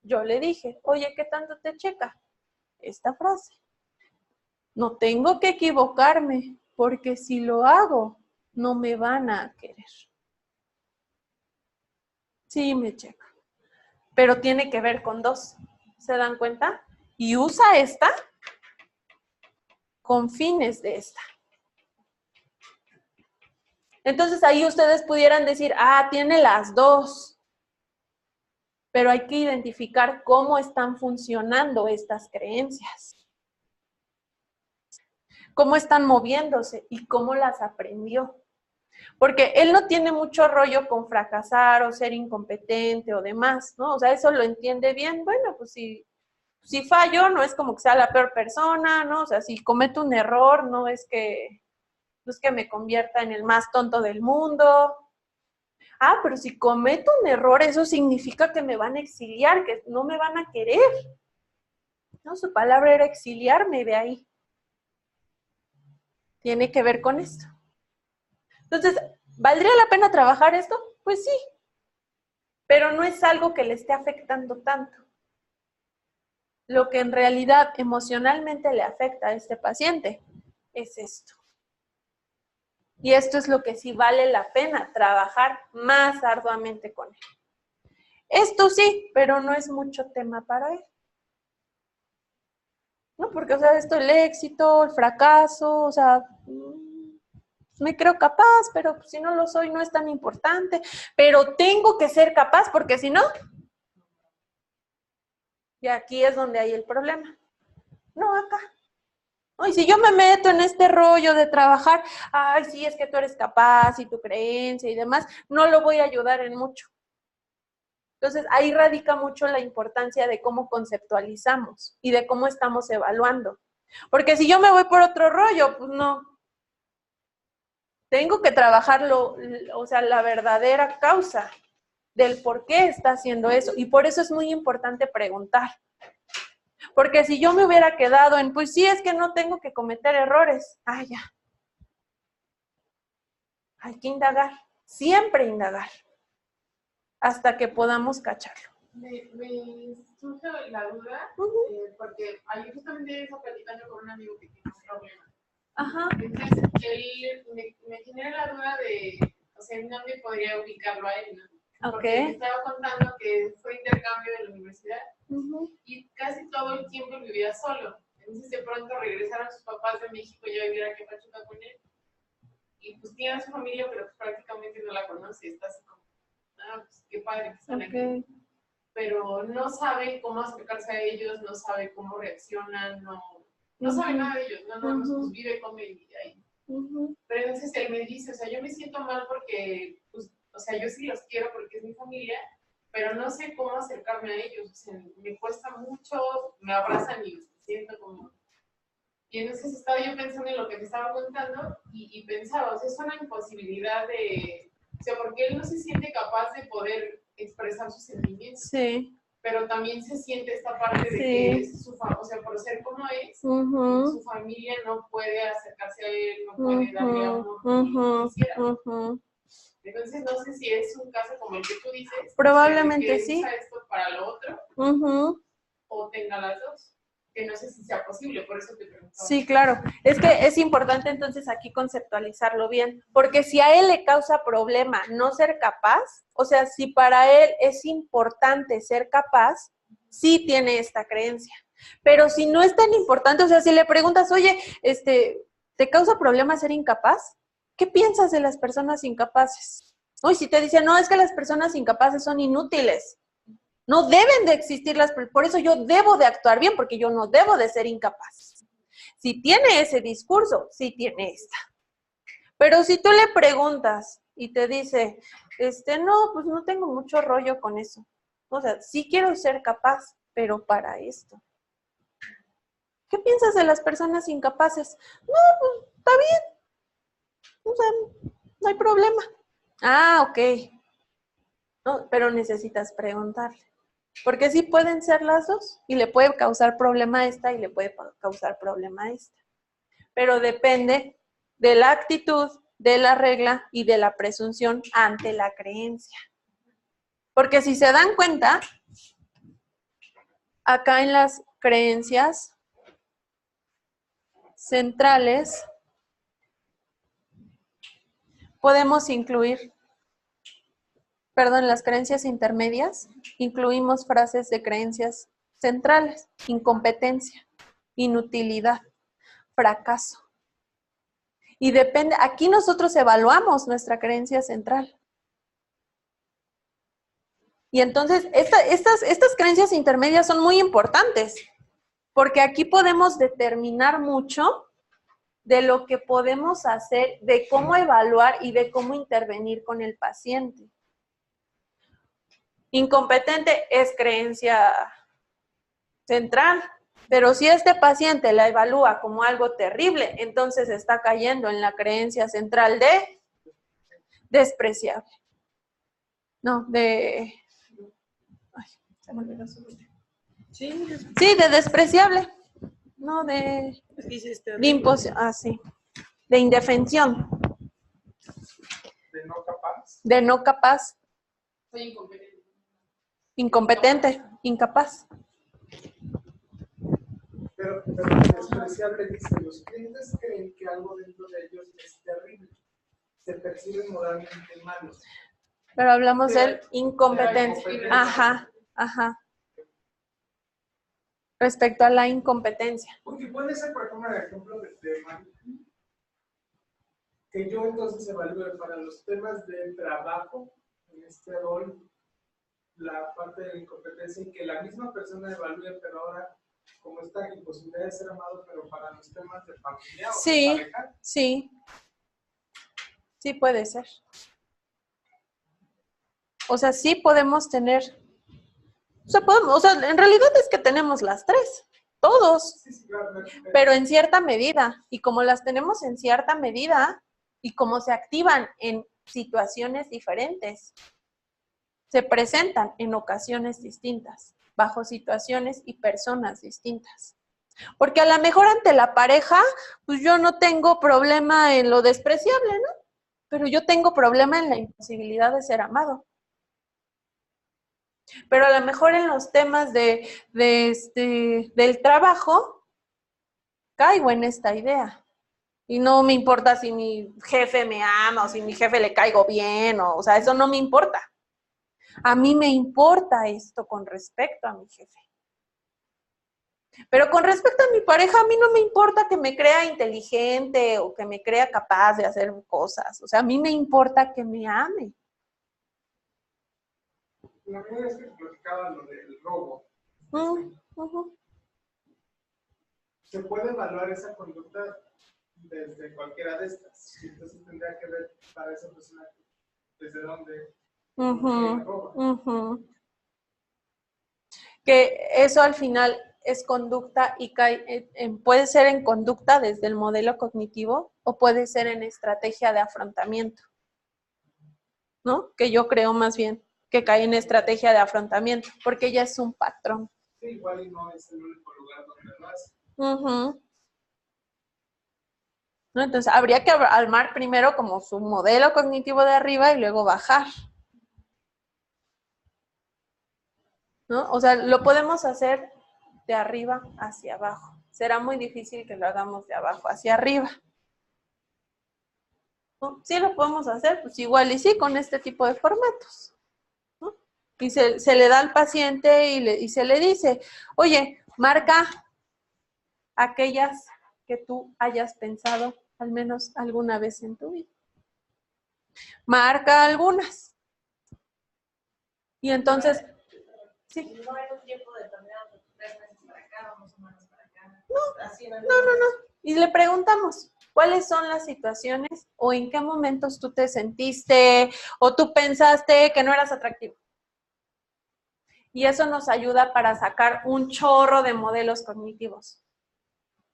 yo le dije: oye, ¿qué tanto te checa esta frase? No tengo que equivocarme, porque si lo hago, no me van a querer. Sí, me checa. Pero tiene que ver con dos. ¿Se dan cuenta? Y usa esta con fines de esta. Entonces ahí ustedes pudieran decir: ah, tiene las dos. Pero hay que identificar cómo están funcionando estas creencias. Cómo están moviéndose y cómo las aprendió. Porque él no tiene mucho rollo con fracasar o ser incompetente o demás, ¿no? O sea, eso lo entiende bien. Bueno, pues si fallo, no es como que sea la peor persona, ¿no? O sea, si cometo un error, no es que me convierta en el más tonto del mundo. Ah, pero si cometo un error, eso significa que me van a exiliar, que no me van a querer. No, su palabra era exiliarme de ahí. Tiene que ver con esto. Entonces, ¿valdría la pena trabajar esto? Pues sí, pero no es algo que le esté afectando tanto. Lo que en realidad emocionalmente le afecta a este paciente es esto. Y esto es lo que sí vale la pena trabajar más arduamente con él. Esto sí, pero no es mucho tema para él. ¿No? Porque, o sea, esto, el éxito, el fracaso, o sea, me creo capaz, pero si no lo soy no es tan importante. Pero tengo que ser capaz, porque si no, Y aquí es donde hay el problema. No, acá. No, y si yo me meto en este rollo de trabajar, ay, sí, es que tú eres capaz y tu creencia y demás, no lo voy a ayudar en mucho. Entonces, ahí radica mucho la importancia de cómo conceptualizamos y de cómo estamos evaluando. Porque si yo me voy por otro rollo, pues no. Tengo que trabajarlo, o sea, la verdadera causa del por qué está haciendo eso. Y por eso es muy importante preguntar. Porque si yo me hubiera quedado en, pues sí, es que no tengo que cometer errores. Ah, ya. Hay que indagar, siempre indagar, hasta que podamos cacharlo. Me surge la duda, porque ayer justamente estaba platicando con un amigo que tiene un problema. Ajá. Entonces, él me genera la duda de, o sea, ¿en dónde podría ubicarlo a él, no? Porque me estaba contando que fue intercambio de la universidad y casi todo el tiempo vivía solo. Entonces, de pronto regresaron sus papás de México y yo vivir aquí a Pachuca con él. Y pues tiene a su familia, pero pues prácticamente no la conoce. Está así como, pues qué padre que están aquí. Pero no sabe cómo acercarse a ellos, no sabe cómo reaccionan, no sabe nada de ellos, no, pues vive, come y ahí. Pero entonces él me dice, o sea, yo me siento mal porque, pues, o sea, yo sí los quiero porque es mi familia, pero no sé cómo acercarme a ellos, o sea, me cuesta mucho, me abrazan y siento como... Y entonces estaba yo pensando en lo que me estaba contando y pensaba, o sea, es una imposibilidad de... O sea, porque él no se siente capaz de poder expresar sus sentimientos. Sí. Pero también se siente esta parte de que es o sea, por ser como es, su familia no puede acercarse a él, no puede darle amor como quisiera. Entonces, no sé si es un caso como el que tú dices. Probablemente que sí. usa esto para lo otro, o tenga las dos. Que no sé si sea posible, por eso te pregunto. Sí, claro. Es que es importante entonces aquí conceptualizarlo bien, porque si a él le causa problema no ser capaz, o sea, si para él es importante ser capaz, sí tiene esta creencia. Pero si no es tan importante, o sea, si le preguntas, oye, ¿te causa problema ser incapaz? ¿Qué piensas de las personas incapaces? Uy, si te dicen, no, es que las personas incapaces son inútiles. No deben de existir por eso yo debo de actuar bien, porque yo no debo de ser incapaz. Si tiene ese discurso, sí tiene esta. Pero si tú le preguntas y te dice, no, pues no tengo mucho rollo con eso. O sea, sí quiero ser capaz, pero para esto. ¿Qué piensas de las personas incapaces? No, pues está bien. O sea, no hay problema. Ah, ok. No, pero necesitas preguntarle. Porque sí pueden ser las dos y le puede causar problema a esta y le puede causar problema a esta. Pero depende de la actitud, de la regla y de la presunción ante la creencia. Porque si se dan cuenta, acá en las creencias centrales podemos incluir, perdón, las creencias intermedias, incluimos frases de creencias centrales, incompetencia, inutilidad, fracaso. Y depende, aquí nosotros evaluamos nuestra creencia central. Y entonces, estas creencias intermedias son muy importantes, porque aquí podemos determinar mucho de lo que podemos hacer, de cómo evaluar y de cómo intervenir con el paciente. Incompetente es creencia central, pero si este paciente la evalúa como algo terrible, entonces está cayendo en la creencia central de despreciable. No, de... Ay, se me olvidó su nombre. Sí, de despreciable. No, de imposición. Ah, sí. De indefensión. De no capaz. De no capaz. Soy incompetente. Incompetente, incapaz. Pero despreciable dice, los clientes creen que algo dentro de ellos es terrible. Se perciben moralmente malos. Pero hablamos del incompetente. Ajá. Respecto a la incompetencia. Porque puede ser, por ejemplo, el ejemplo de que yo entonces evalúe para los temas del trabajo en este rol la parte de la incompetencia y que la misma persona evalúe, pero ahora como esta imposibilidad de ser amado, pero para los temas de familia o de pareja. Sí, sí puede ser. O sea, sí podemos tener, o sea, en realidad es que tenemos las tres, todos, Sí, claro, pero en cierta medida, y como las tenemos en cierta medida, y como se activan en situaciones diferentes, se presentan en ocasiones distintas, bajo situaciones y personas distintas. Porque a lo mejor ante la pareja, pues yo no tengo problema en lo despreciable, ¿no? Pero yo tengo problema en la imposibilidad de ser amado. Pero a lo mejor en los temas del trabajo, caigo en esta idea. Y no me importa si mi jefe me ama o si mi jefe le caigo bien, o sea, eso no me importa. A mí me importa esto con respecto a mi jefe. Pero con respecto a mi pareja, a mí no me importa que me crea inteligente o que me crea capaz de hacer cosas. O sea, a mí me importa que me ame. La primera vez que platicaba lo del robo, se puede evaluar esa conducta desde cualquiera de estas. Entonces tendría que ver para esa persona desde dónde roba. Que eso al final es conducta y puede ser en conducta desde el modelo cognitivo o puede ser en estrategia de afrontamiento, ¿no? Que yo creo más bien que cae en estrategia de afrontamiento, porque ya es un patrón. Sí, igual y no es el único lugar donde lo hace. ¿No? Entonces, habría que armar primero como su modelo cognitivo de arriba y luego bajar. ¿No? O sea, lo podemos hacer de arriba hacia abajo. Será muy difícil que lo hagamos de abajo hacia arriba. ¿No? Sí lo podemos hacer, pues igual y sí, con este tipo de formatos. ¿No? Y se le da al paciente y se le dice, oye, marca aquellas que tú hayas pensado al menos alguna vez en tu vida. Marca algunas. Y entonces, sí. No hay un tiempo determinado, 3 meses para acá, o 2 semanas para acá. No. Y le preguntamos, ¿cuáles son las situaciones o en qué momentos tú te sentiste o tú pensaste que no eras atractivo? Y eso nos ayuda para sacar un chorro de modelos cognitivos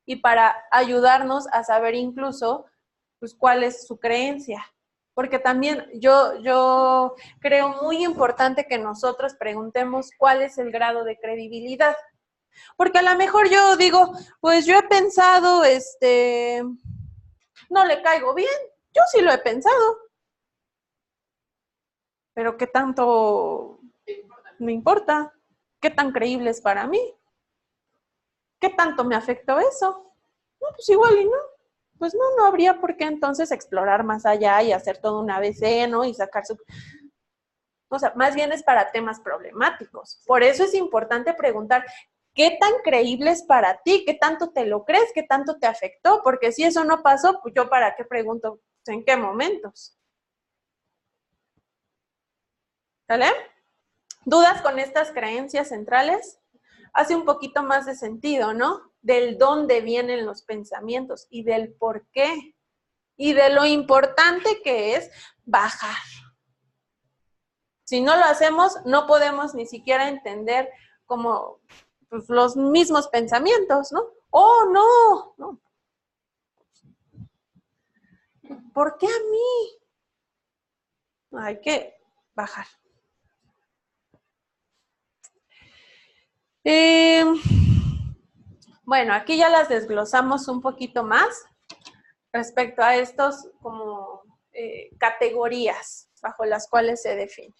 y para ayudarnos a saber incluso pues, cuál es su creencia. Porque también yo creo muy importante que nosotros preguntemos cuál es el grado de credibilidad. Porque a lo mejor yo digo, pues yo he pensado, no le caigo bien. Yo sí lo he pensado. Pero ¿qué tanto me importa? ¿Qué tan creíble es para mí? ¿Qué tanto me afectó eso? No, pues igual y no. Pues no habría por qué entonces explorar más allá y hacer todo un ABC, ¿no? Y sacar su... O sea, más bien es para temas problemáticos. Por eso es importante preguntar, ¿qué tan creíble es para ti? ¿Qué tanto te lo crees? ¿Qué tanto te afectó? Porque si eso no pasó, pues yo para qué pregunto, ¿en qué momentos? ¿Sale? ¿Dudas con estas creencias centrales? Hace un poquito más de sentido, ¿no? Del dónde vienen los pensamientos y del por qué. Y de lo importante que es bajar. Si no lo hacemos, no podemos ni siquiera entender como pues, los mismos pensamientos, ¿no? ¡Oh, no! ¿Por qué a mí? Hay que bajar. Bueno, aquí ya las desglosamos un poquito más respecto a estos como categorías bajo las cuales se define.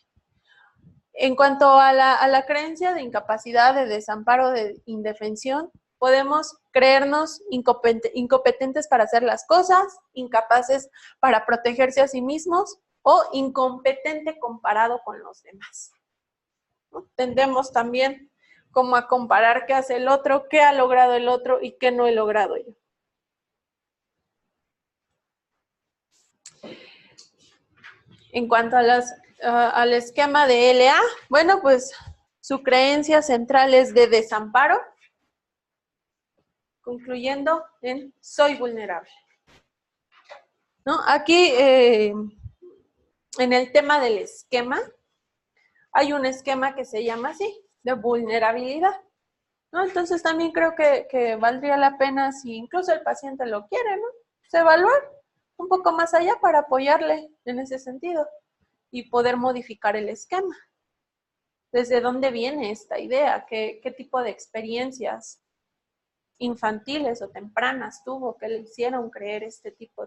En cuanto a la creencia de incapacidad, de desamparo, de indefensión, podemos creernos incompetentes para hacer las cosas, incapaces para protegerse a sí mismos o incompetente comparado con los demás. ¿No? Tendemos también como a comparar qué hace el otro, qué ha logrado el otro y qué no he logrado yo. En cuanto a las al esquema de LA, bueno, pues su creencia central es de desamparo, concluyendo en soy vulnerable. ¿No? Aquí, en el tema del esquema, hay un esquema que se llama así, de vulnerabilidad, ¿no? Entonces también creo que valdría la pena, si incluso el paciente lo quiere, ¿no? Pues evaluar un poco más allá para apoyarle en ese sentido y poder modificar el esquema. ¿Desde dónde viene esta idea? ¿Qué tipo de experiencias infantiles o tempranas tuvo que le hicieron creer este tipo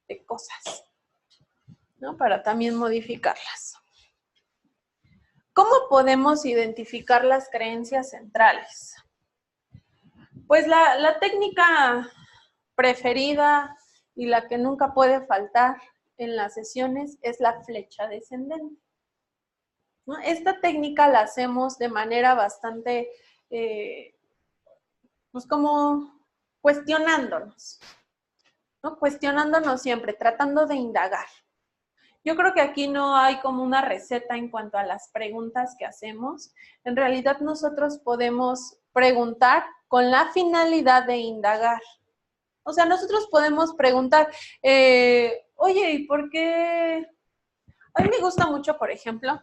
de cosas, ¿no? Para también modificarlas. ¿Cómo podemos identificar las creencias centrales? Pues la técnica preferida y la que nunca puede faltar en las sesiones es la flecha descendente, ¿no? Esta técnica la hacemos de manera bastante, pues como cuestionándonos, ¿no? Cuestionándonos siempre, tratando de indagar. Yo creo que aquí no hay como una receta en cuanto a las preguntas que hacemos. En realidad nosotros podemos preguntar con la finalidad de indagar. O sea, nosotros podemos preguntar, oye, ¿y por qué? A mí me gusta mucho, por ejemplo,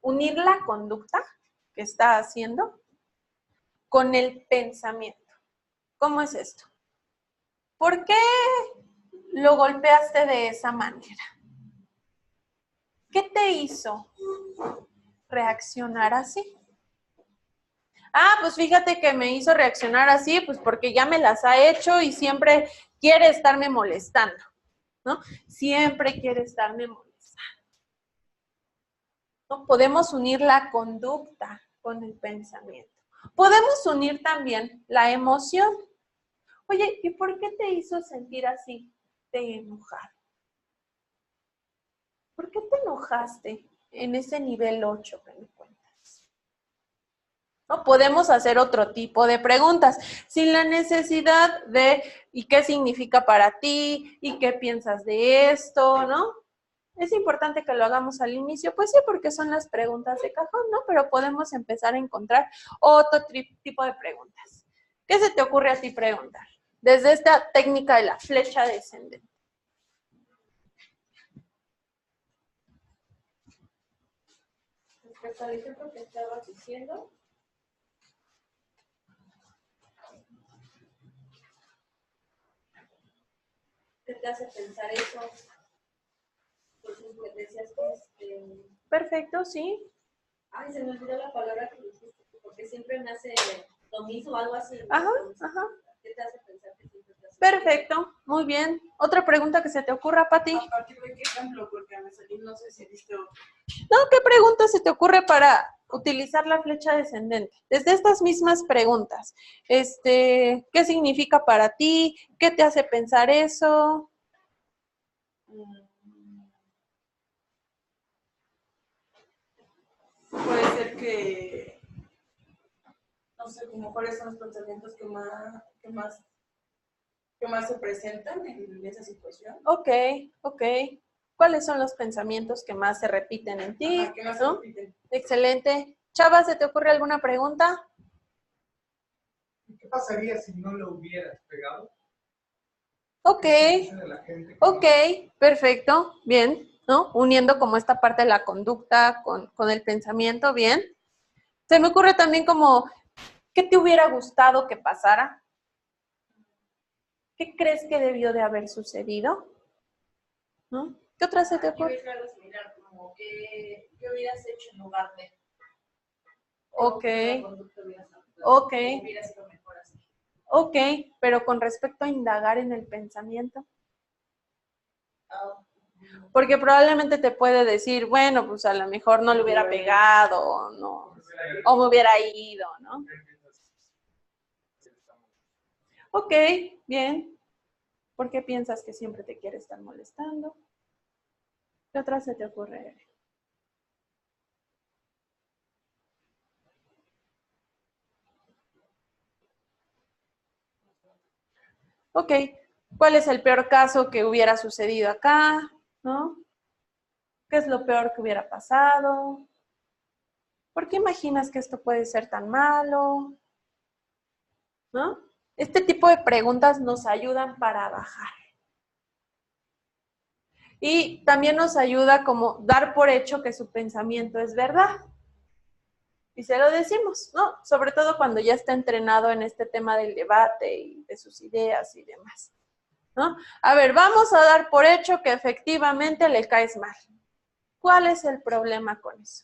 unir la conducta que está haciendo con el pensamiento. ¿Cómo es esto? ¿Por qué lo golpeaste de esa manera? ¿Qué te hizo reaccionar así? Ah, pues fíjate que me hizo reaccionar así, pues porque ya me las ha hecho y siempre quiere estarme molestando, ¿no? Siempre quiere estarme molestando. ¿No? Podemos unir la conducta con el pensamiento. Podemos unir también la emoción. Oye, ¿y por qué te hizo sentir así de enojado? ¿Por qué te enojaste en ese nivel 8 que me cuentas? ¿No? Podemos hacer otro tipo de preguntas sin la necesidad de ¿y qué significa para ti? ¿Y qué piensas de esto? ¿No? Es importante que lo hagamos al inicio, pues sí, porque son las preguntas de cajón, ¿no? Pero podemos empezar a encontrar otro tipo de preguntas. ¿Qué se te ocurre a ti preguntar? Desde esta técnica de la flecha descendente. Respecto al ejemplo que estabas diciendo, ¿qué te hace pensar eso? Pues decías que Perfecto, sí. ay, se me olvidó la palabra que dijiste, porque siempre me hace lo mismo, algo así. Ajá, ajá. ¿Qué te hace pensar que siempre te hace? Perfecto, muy bien. ¿Otra pregunta que se te ocurra, Pati? ¿A partir de qué ejemplo? Porque a mí no sé si viste otro. No, ¿qué pregunta se te ocurre para utilizar la flecha descendente? Desde estas mismas preguntas. ¿Qué significa para ti? ¿Qué te hace pensar eso? Puede ser que, no sé, como cuáles son los pensamientos que más se presentan en esa situación. Ok. ¿Cuáles son los pensamientos que más se repiten en ti? Ajá, ¿qué más se repiten? Excelente. Chava, ¿se te ocurre alguna pregunta? ¿Qué pasaría si no lo hubieras pegado? Ok. Ok, perfecto, bien, ¿no? Uniendo como esta parte de la conducta con el pensamiento, bien. Se me ocurre también como, ¿qué te hubiera gustado que pasara? ¿Qué crees que debió de haber sucedido? ¿No? ¿Qué otra se te ocurre? Yo algo similar, como ¿qué hubieras hecho en lugar de? Ok. Ok. Ok. Ok, pero con respecto a indagar en el pensamiento. Porque probablemente te puede decir, bueno, pues a lo mejor no le hubiera pegado, no, o me hubiera ido, ¿no? Ok, bien. ¿Por qué piensas que siempre te quiere estar molestando? ¿Qué otra se te ocurre? Ok, ¿cuál es el peor caso que hubiera sucedido acá? ¿No? ¿Qué es lo peor que hubiera pasado? ¿Por qué imaginas que esto puede ser tan malo? ¿No? Este tipo de preguntas nos ayudan para bajar. Y también nos ayuda como dar por hecho que su pensamiento es verdad. Y se lo decimos, ¿no? Sobre todo cuando ya está entrenado en este tema del debate y de sus ideas y demás, ¿no? A ver, vamos a dar por hecho que efectivamente le caes mal. ¿Cuál es el problema con eso?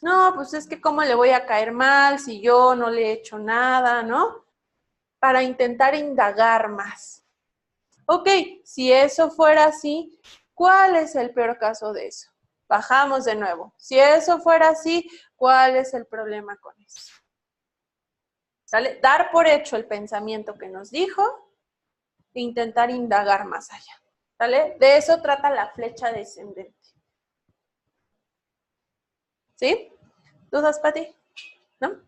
No, pues es que cómo le voy a caer mal si yo no le he hecho nada, ¿no? Para intentar indagar más. Ok, si eso fuera así, ¿cuál es el peor caso de eso? Bajamos de nuevo. Si eso fuera así, ¿cuál es el problema con eso? ¿Sale? Dar por hecho el pensamiento que nos dijo e intentar indagar más allá. ¿Sale? De eso trata la flecha descendente. ¿Sí? ¿Dudas, Pati? ¿No?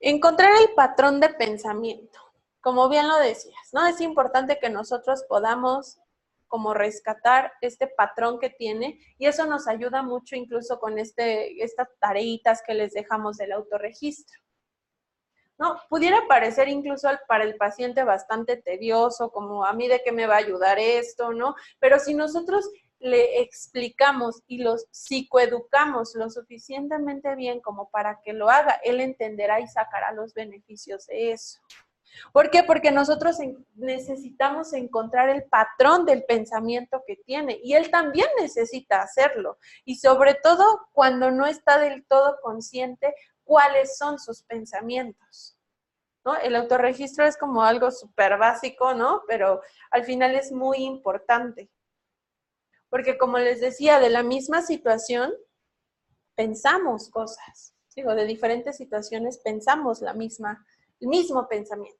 Encontrar el patrón de pensamiento. Como bien lo decías, ¿no? Es importante que nosotros podamos como rescatar este patrón que tiene y eso nos ayuda mucho incluso con estas tareitas que les dejamos del autorregistro. ¿No? Pudiera parecer incluso para el paciente bastante tedioso, como a mí de qué me va a ayudar esto, ¿no? Pero si nosotros le explicamos y los psicoeducamos lo suficientemente bien como para que lo haga, él entenderá y sacará los beneficios de eso. ¿Por qué? Porque nosotros necesitamos encontrar el patrón del pensamiento que tiene y él también necesita hacerlo. Y sobre todo cuando no está del todo consciente cuáles son sus pensamientos, ¿no? El autorregistro es como algo súper básico, ¿no? Pero al final es muy importante. Porque como les decía, de la misma situación pensamos cosas. Digo, de diferentes situaciones pensamos el mismo pensamiento.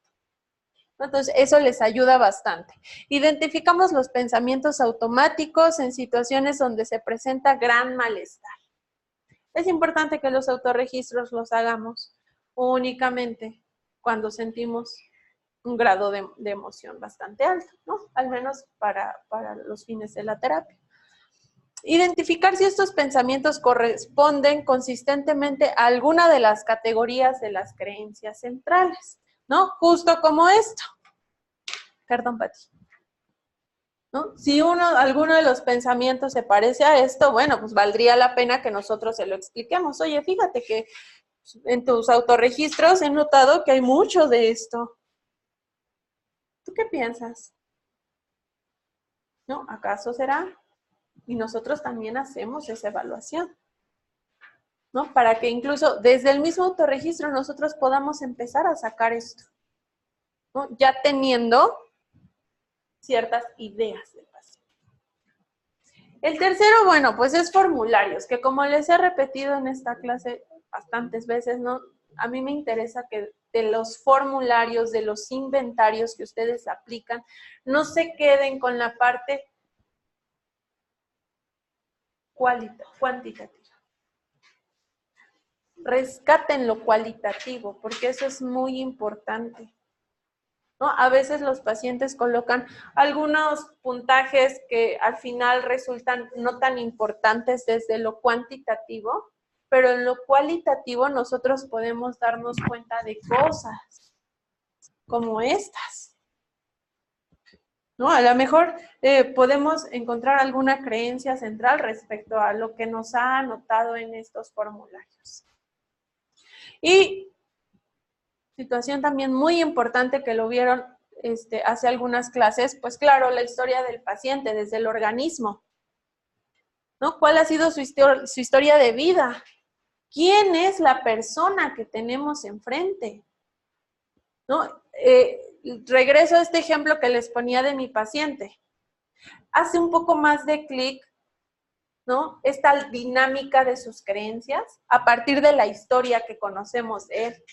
Entonces, eso les ayuda bastante. Identificamos los pensamientos automáticos en situaciones donde se presenta gran malestar. Es importante que los autorregistros los hagamos únicamente cuando sentimos un grado de emoción bastante alto, ¿no? Al menos para los fines de la terapia. Identificar si estos pensamientos corresponden consistentemente a alguna de las categorías de las creencias centrales, ¿no? Justo como esto. Perdón, Pati. ¿No? Si alguno de los pensamientos se parece a esto, bueno, pues valdría la pena que nosotros se lo expliquemos. Oye, fíjate que en tus autorregistros he notado que hay mucho de esto. ¿Tú qué piensas? ¿No? ¿Acaso será? Y nosotros también hacemos esa evaluación, ¿no? Para que incluso desde el mismo autorregistro nosotros podamos empezar a sacar esto, ¿no? Ya teniendo ciertas ideas del paciente. El tercero, bueno, pues es formularios, que como les he repetido en esta clase bastantes veces, ¿no? A mí me interesa que de los formularios, de los inventarios que ustedes aplican, no se queden con la parte cuantitativa. Rescaten lo cualitativo, porque eso es muy importante, ¿no? A veces los pacientes colocan algunos puntajes que al final resultan no tan importantes desde lo cuantitativo, pero en lo cualitativo nosotros podemos darnos cuenta de cosas como estas, ¿no? A lo mejor podemos encontrar alguna creencia central respecto a lo que nos ha anotado en estos formularios. Y situación también muy importante que lo vieron hace algunas clases, pues claro, la historia del paciente desde el organismo, ¿no? ¿Cuál ha sido su historia de vida? ¿Quién es la persona que tenemos enfrente? ¿No? Regreso a este ejemplo que les ponía de mi paciente. Hace un poco más de clic, ¿no? Esta dinámica de sus creencias a partir de la historia que conocemos de él,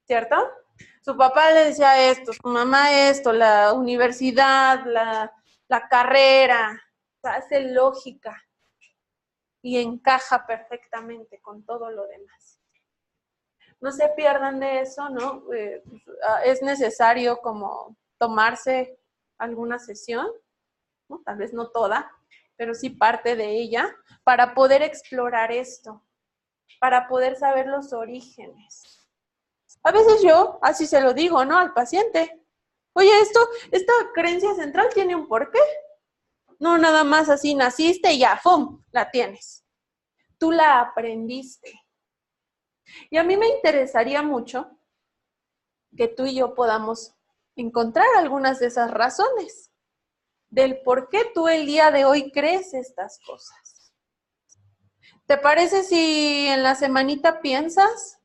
¿cierto? Su papá le decía esto, su mamá esto, la universidad, la carrera, o sea, hace lógica y encaja perfectamente con todo lo demás. No se pierdan de eso, ¿no? Es necesario como tomarse alguna sesión, ¿no? Tal vez no toda, pero sí parte de ella, para poder explorar esto, para poder saber los orígenes. A veces yo, así se lo digo, ¿no? Al paciente. Oye, esta creencia central tiene un porqué. No nada más así naciste y ya, ¡fum!, la tienes. Tú la aprendiste. Y a mí me interesaría mucho que tú y yo podamos encontrar algunas de esas razones del por qué tú el día de hoy crees estas cosas. ¿Te parece si en la semanita piensas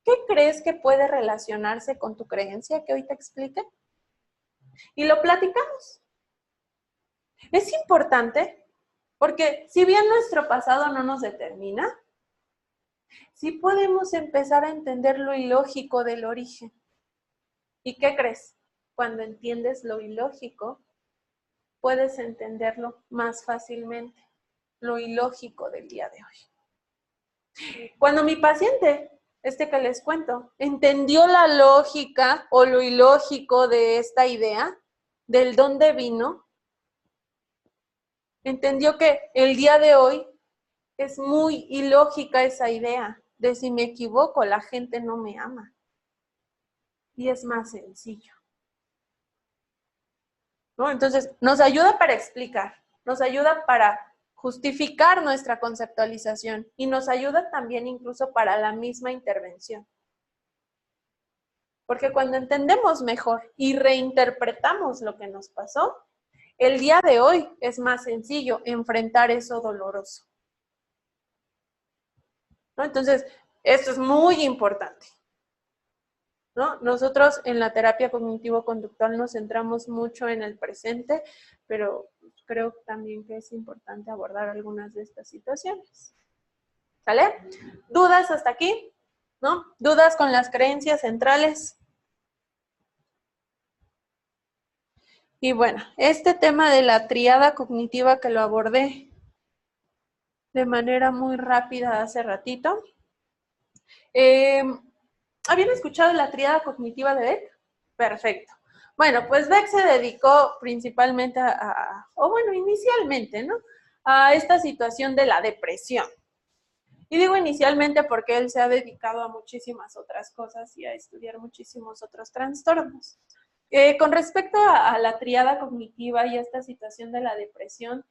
qué crees que puede relacionarse con tu creencia que hoy te explique? Y lo platicamos. Es importante porque si bien nuestro pasado no nos determina, sí podemos empezar a entender lo ilógico del origen. ¿Y qué crees? Cuando entiendes lo ilógico, puedes entenderlo más fácilmente, lo ilógico del día de hoy. Cuando mi paciente, que les cuento, entendió la lógica o lo ilógico de esta idea, del dónde vino, entendió que el día de hoy es muy ilógica esa idea de si me equivoco, la gente no me ama. Y es más sencillo, ¿no? Entonces, nos ayuda para explicar, nos ayuda para justificar nuestra conceptualización y nos ayuda también incluso para la misma intervención. Porque cuando entendemos mejor y reinterpretamos lo que nos pasó, el día de hoy es más sencillo enfrentar eso doloroso, ¿no? Entonces, esto es muy importante, ¿no? Nosotros en la terapia cognitivo-conductual nos centramos mucho en el presente, pero creo también que es importante abordar algunas de estas situaciones. ¿Sale? ¿Dudas hasta aquí? ¿No? ¿Dudas con las creencias centrales? Y bueno, este tema de la tríada cognitiva que lo abordé de manera muy rápida hace ratito. ¿Habían escuchado la tríada cognitiva de Beck? Perfecto. Bueno, pues Beck se dedicó principalmente inicialmente, ¿no? A esta situación de la depresión. Y digo inicialmente porque él se ha dedicado a muchísimas otras cosas y a estudiar muchísimos otros trastornos. Con respecto a la tríada cognitiva y a esta situación de la depresión,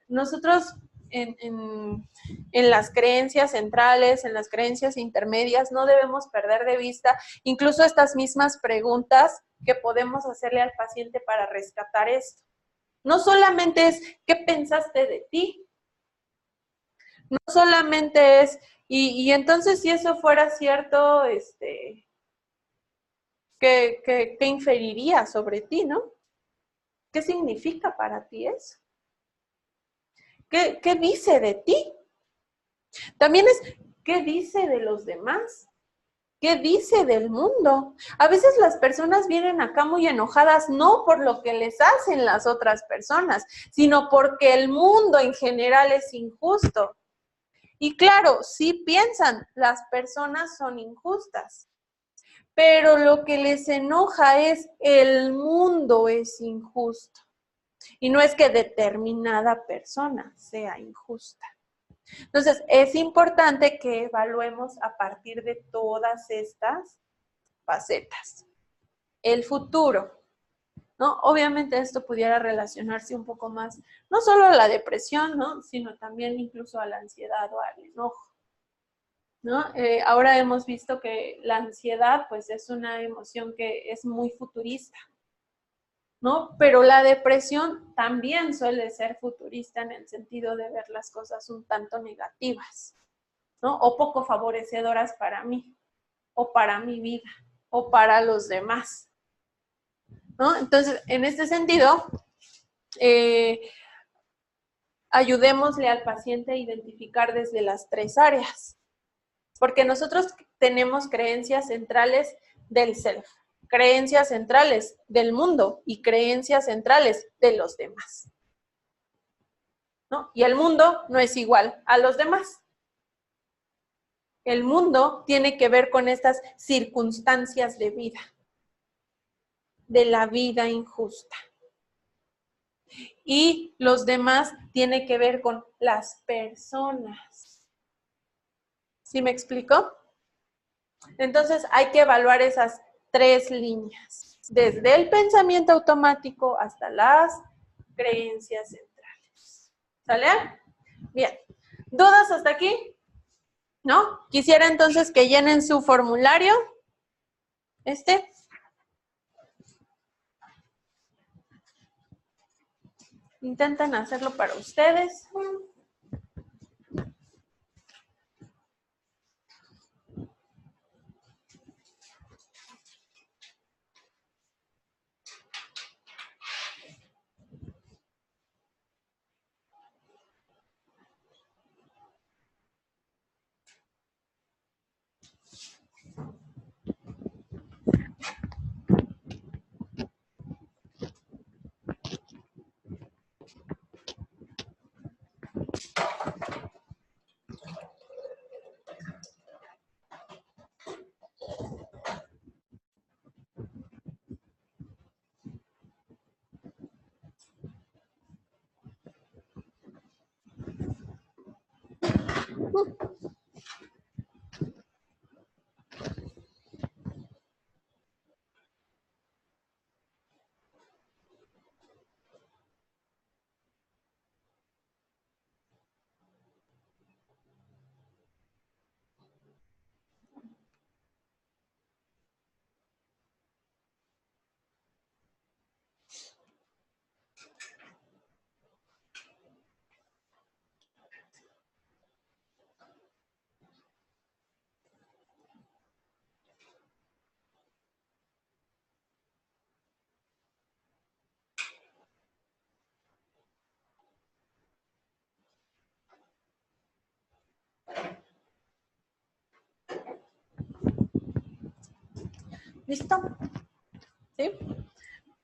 nosotros en las creencias centrales, en las creencias intermedias, no debemos perder de vista incluso estas mismas preguntas que podemos hacerle al paciente para rescatar esto. No solamente es ¿qué pensaste de ti? No solamente es, y entonces si eso fuera cierto, ¿qué inferiría sobre ti, no? ¿Qué significa para ti eso? ¿Qué dice de ti? También es, ¿qué dice de los demás? ¿Qué dice del mundo? A veces las personas vienen acá muy enojadas, no por lo que les hacen las otras personas, sino porque el mundo en general es injusto. Y claro, sí piensan, las personas son injustas, pero lo que les enoja es el mundo es injusto. Y no es que determinada persona sea injusta. Entonces, es importante que evaluemos a partir de todas estas facetas. El futuro, ¿no? Obviamente esto pudiera relacionarse un poco más, no solo a la depresión, ¿no? Sino también incluso a la ansiedad o al enojo, ¿no? Ahora hemos visto que la ansiedad, pues, es una emoción que es muy futurista, ¿no? Pero la depresión también suele ser futurista en el sentido de ver las cosas un tanto negativas, ¿no? O poco favorecedoras para mí, o para mi vida, o para los demás, ¿no? Entonces, en este sentido, ayudémosle al paciente a identificar desde las tres áreas, porque nosotros tenemos creencias centrales del self, creencias centrales del mundo y creencias centrales de los demás, ¿no? Y el mundo no es igual a los demás. El mundo tiene que ver con estas circunstancias de vida, de la vida injusta. Y los demás tiene que ver con las personas. ¿Sí me explico? Entonces hay que evaluar esas 3 líneas, desde el pensamiento automático hasta las creencias centrales. ¿Sale? Bien. ¿Dudas hasta aquí? ¿No? Quisiera entonces que llenen su formulario. Intenten hacerlo para ustedes. ¿Listo? ¿Sí?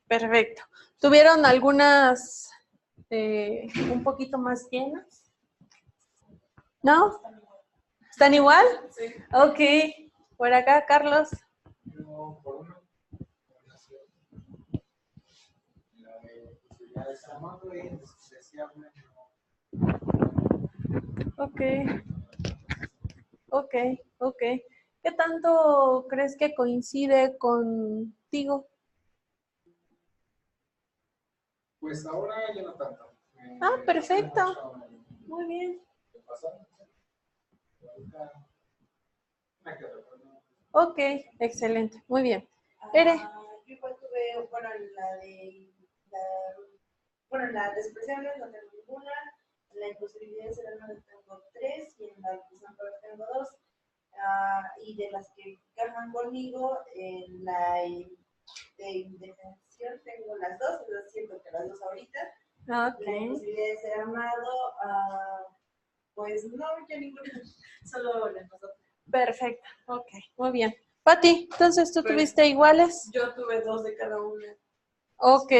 Perfecto. ¿Tuvieron algunas un poquito más llenas? ¿No? ¿Están igual? Sí. Ok. Por acá, Carlos. Yo, por una, la de posibilidades a mano y deseable. Ok. Ok, ok. ¿Qué tanto crees que coincide contigo? Pues ahora ya no tanto. Ah, perfecto. Muy bien. ¿Qué pasa? Ahorita me quedo con una. Ok, excelente. Muy bien. Ere. Yo igual tuve, bueno, la despreciable no tengo ninguna, en la imposibilidad será no tengo 3 y en la inclusión tengo 2. Y de las que encajan conmigo, en la de indefensión tengo las 2, entonces siento que las 2 ahorita. Ok. La imposibilidad de ser amado, pues no, yo ninguna, solo las 2. Perfecto. Ok, muy bien. Pati, entonces tú Pues, tuviste iguales. Yo tuve 2 de cada una. Ok,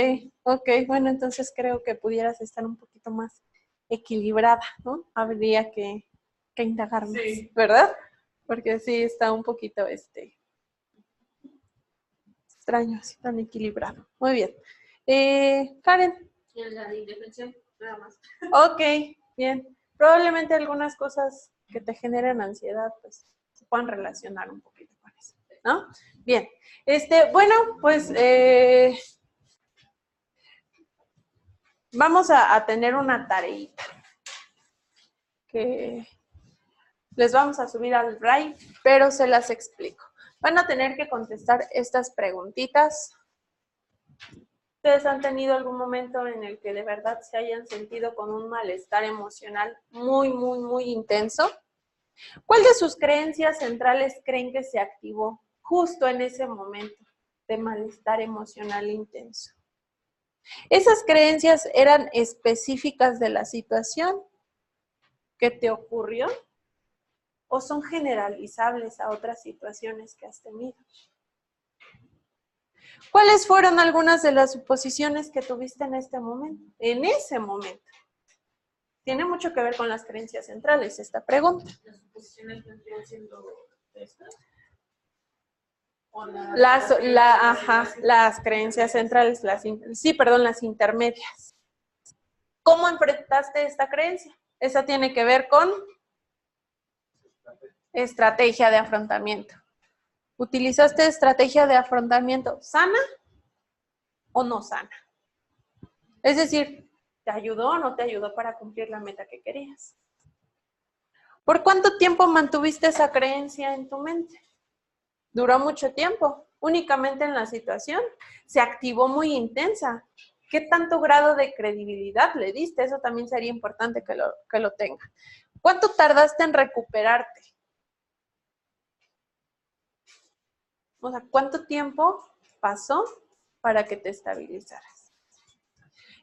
ok. Bueno, entonces creo que pudieras estar un poquito más equilibrada, ¿no? Habría que indagar más, Sí. ¿verdad? Porque sí está un poquito extraño, así tan equilibrado. Muy bien. Karen. Y en la de indefensión, nada más. Ok, bien. Probablemente algunas cosas que te generan ansiedad, pues, se puedan relacionar un poquito con eso, ¿no? Bien. Bueno, pues, vamos a tener una tareita que les vamos a subir al Drive, pero se las explico. Van a tener que contestar estas preguntitas. ¿Ustedes han tenido algún momento en el que de verdad se hayan sentido con un malestar emocional muy, muy, muy intenso? ¿Cuál de sus creencias centrales creen que se activó justo en ese momento de malestar emocional intenso? ¿Esas creencias eran específicas de la situación que te ocurrió o son generalizables a otras situaciones que has tenido? ¿Cuáles fueron algunas de las suposiciones que tuviste en este momento? En ese momento. Tiene mucho que ver con las creencias centrales esta pregunta. Las suposiciones vendrían siendo estas. Las creencias centrales, las intermedias. ¿Cómo enfrentaste esta creencia? Esa tiene que ver con estrategia de afrontamiento. ¿Utilizaste estrategia de afrontamiento sana o no sana? Es decir, ¿te ayudó o no te ayudó para cumplir la meta que querías? ¿Por cuánto tiempo mantuviste esa creencia en tu mente? ¿Duró mucho tiempo? ¿Únicamente en la situación? ¿Se activó muy intensa? ¿Qué tanto grado de credibilidad le diste? Eso también sería importante que lo tenga. ¿Cuánto tardaste en recuperarte? O sea, ¿cuánto tiempo pasó para que te estabilizaras?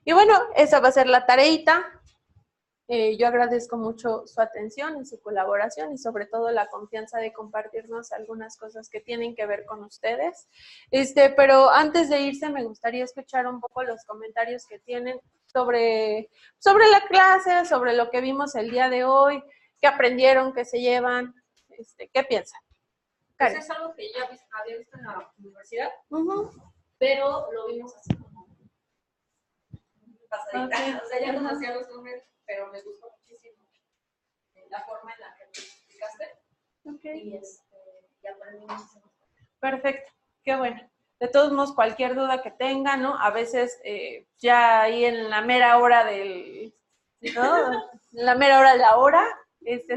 Y bueno, esa va a ser la tareita. Yo agradezco mucho su atención y su colaboración y sobre todo la confianza de compartirnos algunas cosas que tienen que ver con ustedes. Pero antes de irse me gustaría escuchar un poco los comentarios que tienen sobre la clase, sobre lo que vimos el día de hoy, qué aprendieron, qué se llevan, qué piensan. Pues es algo que ya había visto en la universidad, pero lo vimos así como pasadita. Okay. O sea, ya conocía los números, pero me gustó muchísimo la forma en la que te explicaste. Okay. Y aprendí muchísimo. Perfecto, qué bueno. De todos modos, cualquier duda que tengan, ¿no? A veces ya ahí en la mera hora ¿no? En la mera hora de la hora,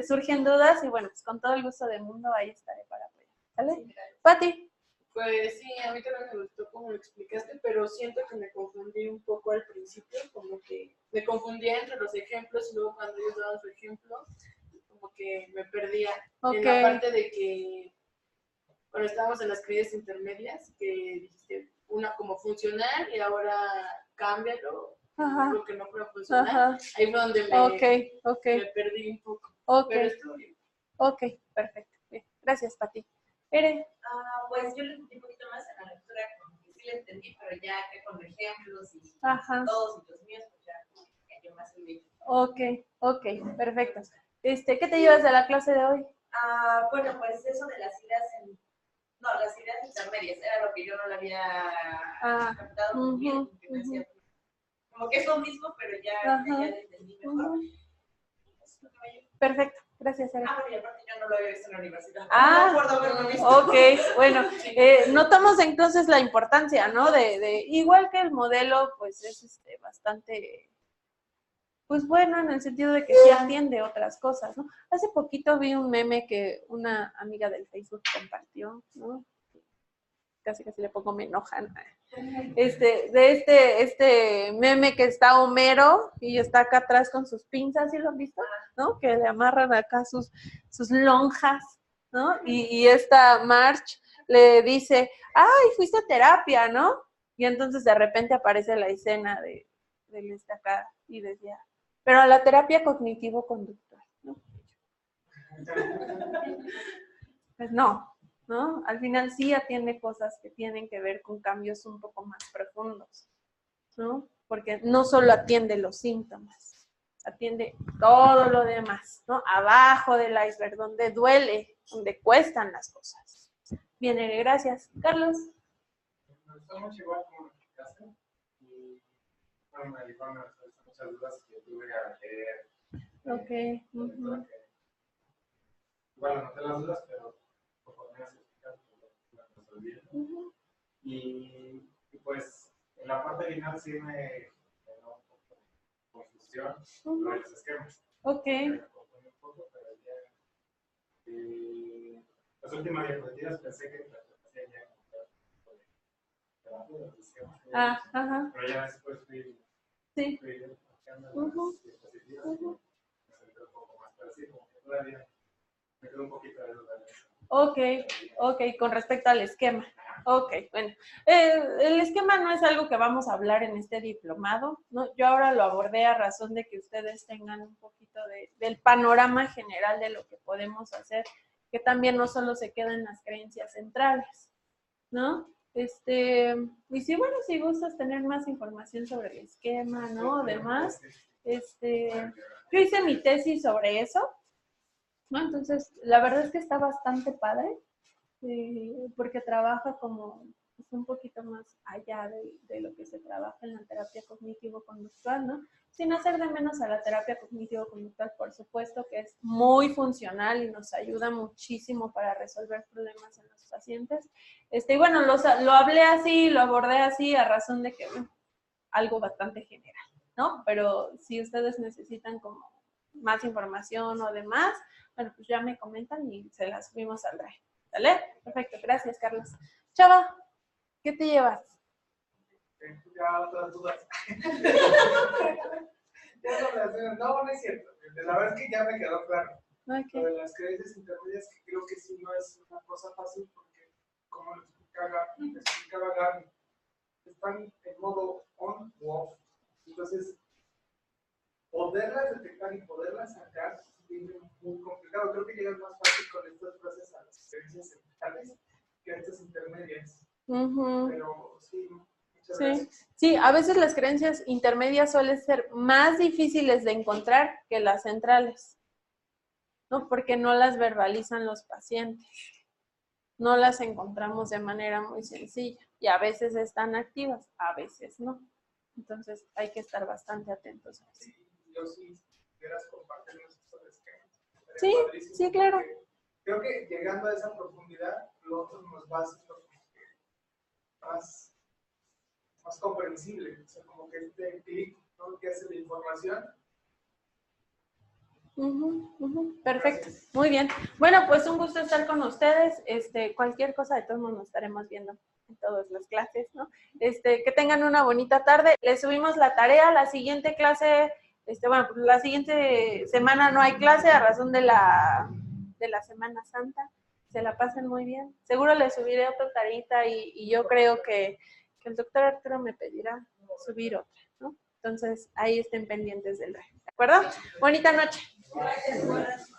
surgen dudas y bueno, pues con todo el gusto del mundo ahí estaré para apoyar. ¿Vale? Sí, Pati. Pues sí, a mí también me gustó cómo lo explicaste, pero siento que me confundí un poco al principio, como que me confundía entre los ejemplos y luego cuando ellos daban su ejemplo, como que me perdía. Okay. En la parte de que cuando estábamos en las crisis intermedias, que dijiste una como funcional y ahora cámbialo, lo que no fue funcional, ahí fue donde me perdí un poco. Pero estuvo bien. Ok, perfecto. Bien. Gracias, Pati. Eren. Pues yo le entendí un poquito más en la lectura, como que sí le entendí, pero ya que con ejemplos y todos y los míos, pues ya yo más olvidé. Ok, perfecto. ¿Qué te llevas de la clase de hoy? Bueno, pues eso de las ideas las ideas intermedias, era lo que yo no lo había captado muy bien, que me decía, como que es lo mismo, pero ya lo entendí mejor. Perfecto, gracias, Eren. Bueno, y aparte yo no lo había visto en la universidad. No recuerdo haberlo visto. Ok, bueno, notamos entonces la importancia, ¿no? De igual que el modelo, pues es bastante, pues bueno, en el sentido de que sí atiende otras cosas, ¿no? Hace poquito vi un meme que una amiga del Facebook compartió, ¿no? Casi le pongo me enojan. Este meme que está Homero y está acá atrás con sus pinzas, ¿sí lo han visto? ¿No? Que le amarran acá sus lonjas, ¿no? Y esta Marge le dice, ay, fuiste a terapia, ¿no? Y entonces de repente aparece la escena de acá y decía, pero a la terapia cognitivo-conductual, ¿no? Pues no. ¿No? Al final sí atiende cosas que tienen que ver con cambios un poco más profundos, ¿no? Porque no solo atiende los síntomas, atiende todo lo demás, ¿no? Abajo del iceberg, donde duele, donde cuestan las cosas. Bien, gracias. Carlos. Me gustó mucho igual como lo explicaste y bueno, me ayudó muchas dudas que tuve a leer. Ok. Igual anoté las dudas, pero conforme las explicas, las resolví. Y pues en la parte final sí me dio un poco de confusión sobre los esquemas. Ok. Me confundí un poco, pero ya las últimas diapositivas pensé que las hacía ya como los esquemas. Pero ya después fui buscando las diapositivas y me sentí un poco más, pero sí, como que todavía me quedó un poquito de duda. Ok, con respecto al esquema. Ok, bueno, el esquema no es algo que vamos a hablar en este diplomado, ¿no? Yo ahora lo abordé a razón de que ustedes tengan un poquito del panorama general de lo que podemos hacer, que también no solo se queda en las creencias centrales, ¿no? Y sí, bueno, si gustas tener más información sobre el esquema, ¿no? Además, yo hice mi tesis sobre eso, ¿no? Entonces, la verdad es que está bastante padre, porque trabaja como un poquito más allá de lo que se trabaja en la terapia cognitivo-conductual, ¿no? Sin hacer de menos a la terapia cognitivo-conductual, por supuesto que es muy funcional y nos ayuda muchísimo para resolver problemas en los pacientes. Y bueno, lo hablé así, lo abordé así a razón de que, bueno, algo bastante general, ¿no? Pero si ustedes necesitan como más información o demás, bueno, pues ya me comentan y se las subimos al drive. ¿Vale? Perfecto, gracias, Carlos. Chava, ¿qué te llevas? Ya otras dudas. No, no es cierto. La verdad es que ya me quedó claro. Okay. Lo de las creencias intermedias, que creo que sí no es una cosa fácil, porque, como lo explicaba Gaby, están en modo on o off. Entonces, poderlas detectar y poderlas sacar es muy complicado. Creo que llegas más fácil con estas frases a las creencias centrales que a estas intermedias. Pero sí, muchas gracias. Sí, a veces las creencias intermedias suelen ser más difíciles de encontrar que las centrales, ¿no? Porque no las verbalizan los pacientes. No las encontramos de manera muy sencilla y a veces están activas, a veces no. Entonces hay que estar bastante atentos a eso. Sí, yo sí, si quieras compartirnos estos esquemas. Sí, sí, claro. Creo que llegando a esa profundidad, lo otro nos va haciendo más comprensible. O sea, como que este clic, ¿no?, que hace la información. Perfecto, Gracias. muy bien. Bueno, pues un gusto estar con ustedes. Cualquier cosa de todos modos nos estaremos viendo en todas las clases, ¿no? Que tengan una bonita tarde. Les subimos la tarea. La siguiente clase, bueno, pues la siguiente semana no hay clase a razón de la Semana Santa. Se la pasen muy bien. Seguro les subiré otra tareita y yo creo que el doctor Arturo me pedirá subir otra, ¿no? Entonces, ahí estén pendientes del resto. ¿De acuerdo? Bonita noche. Gracias.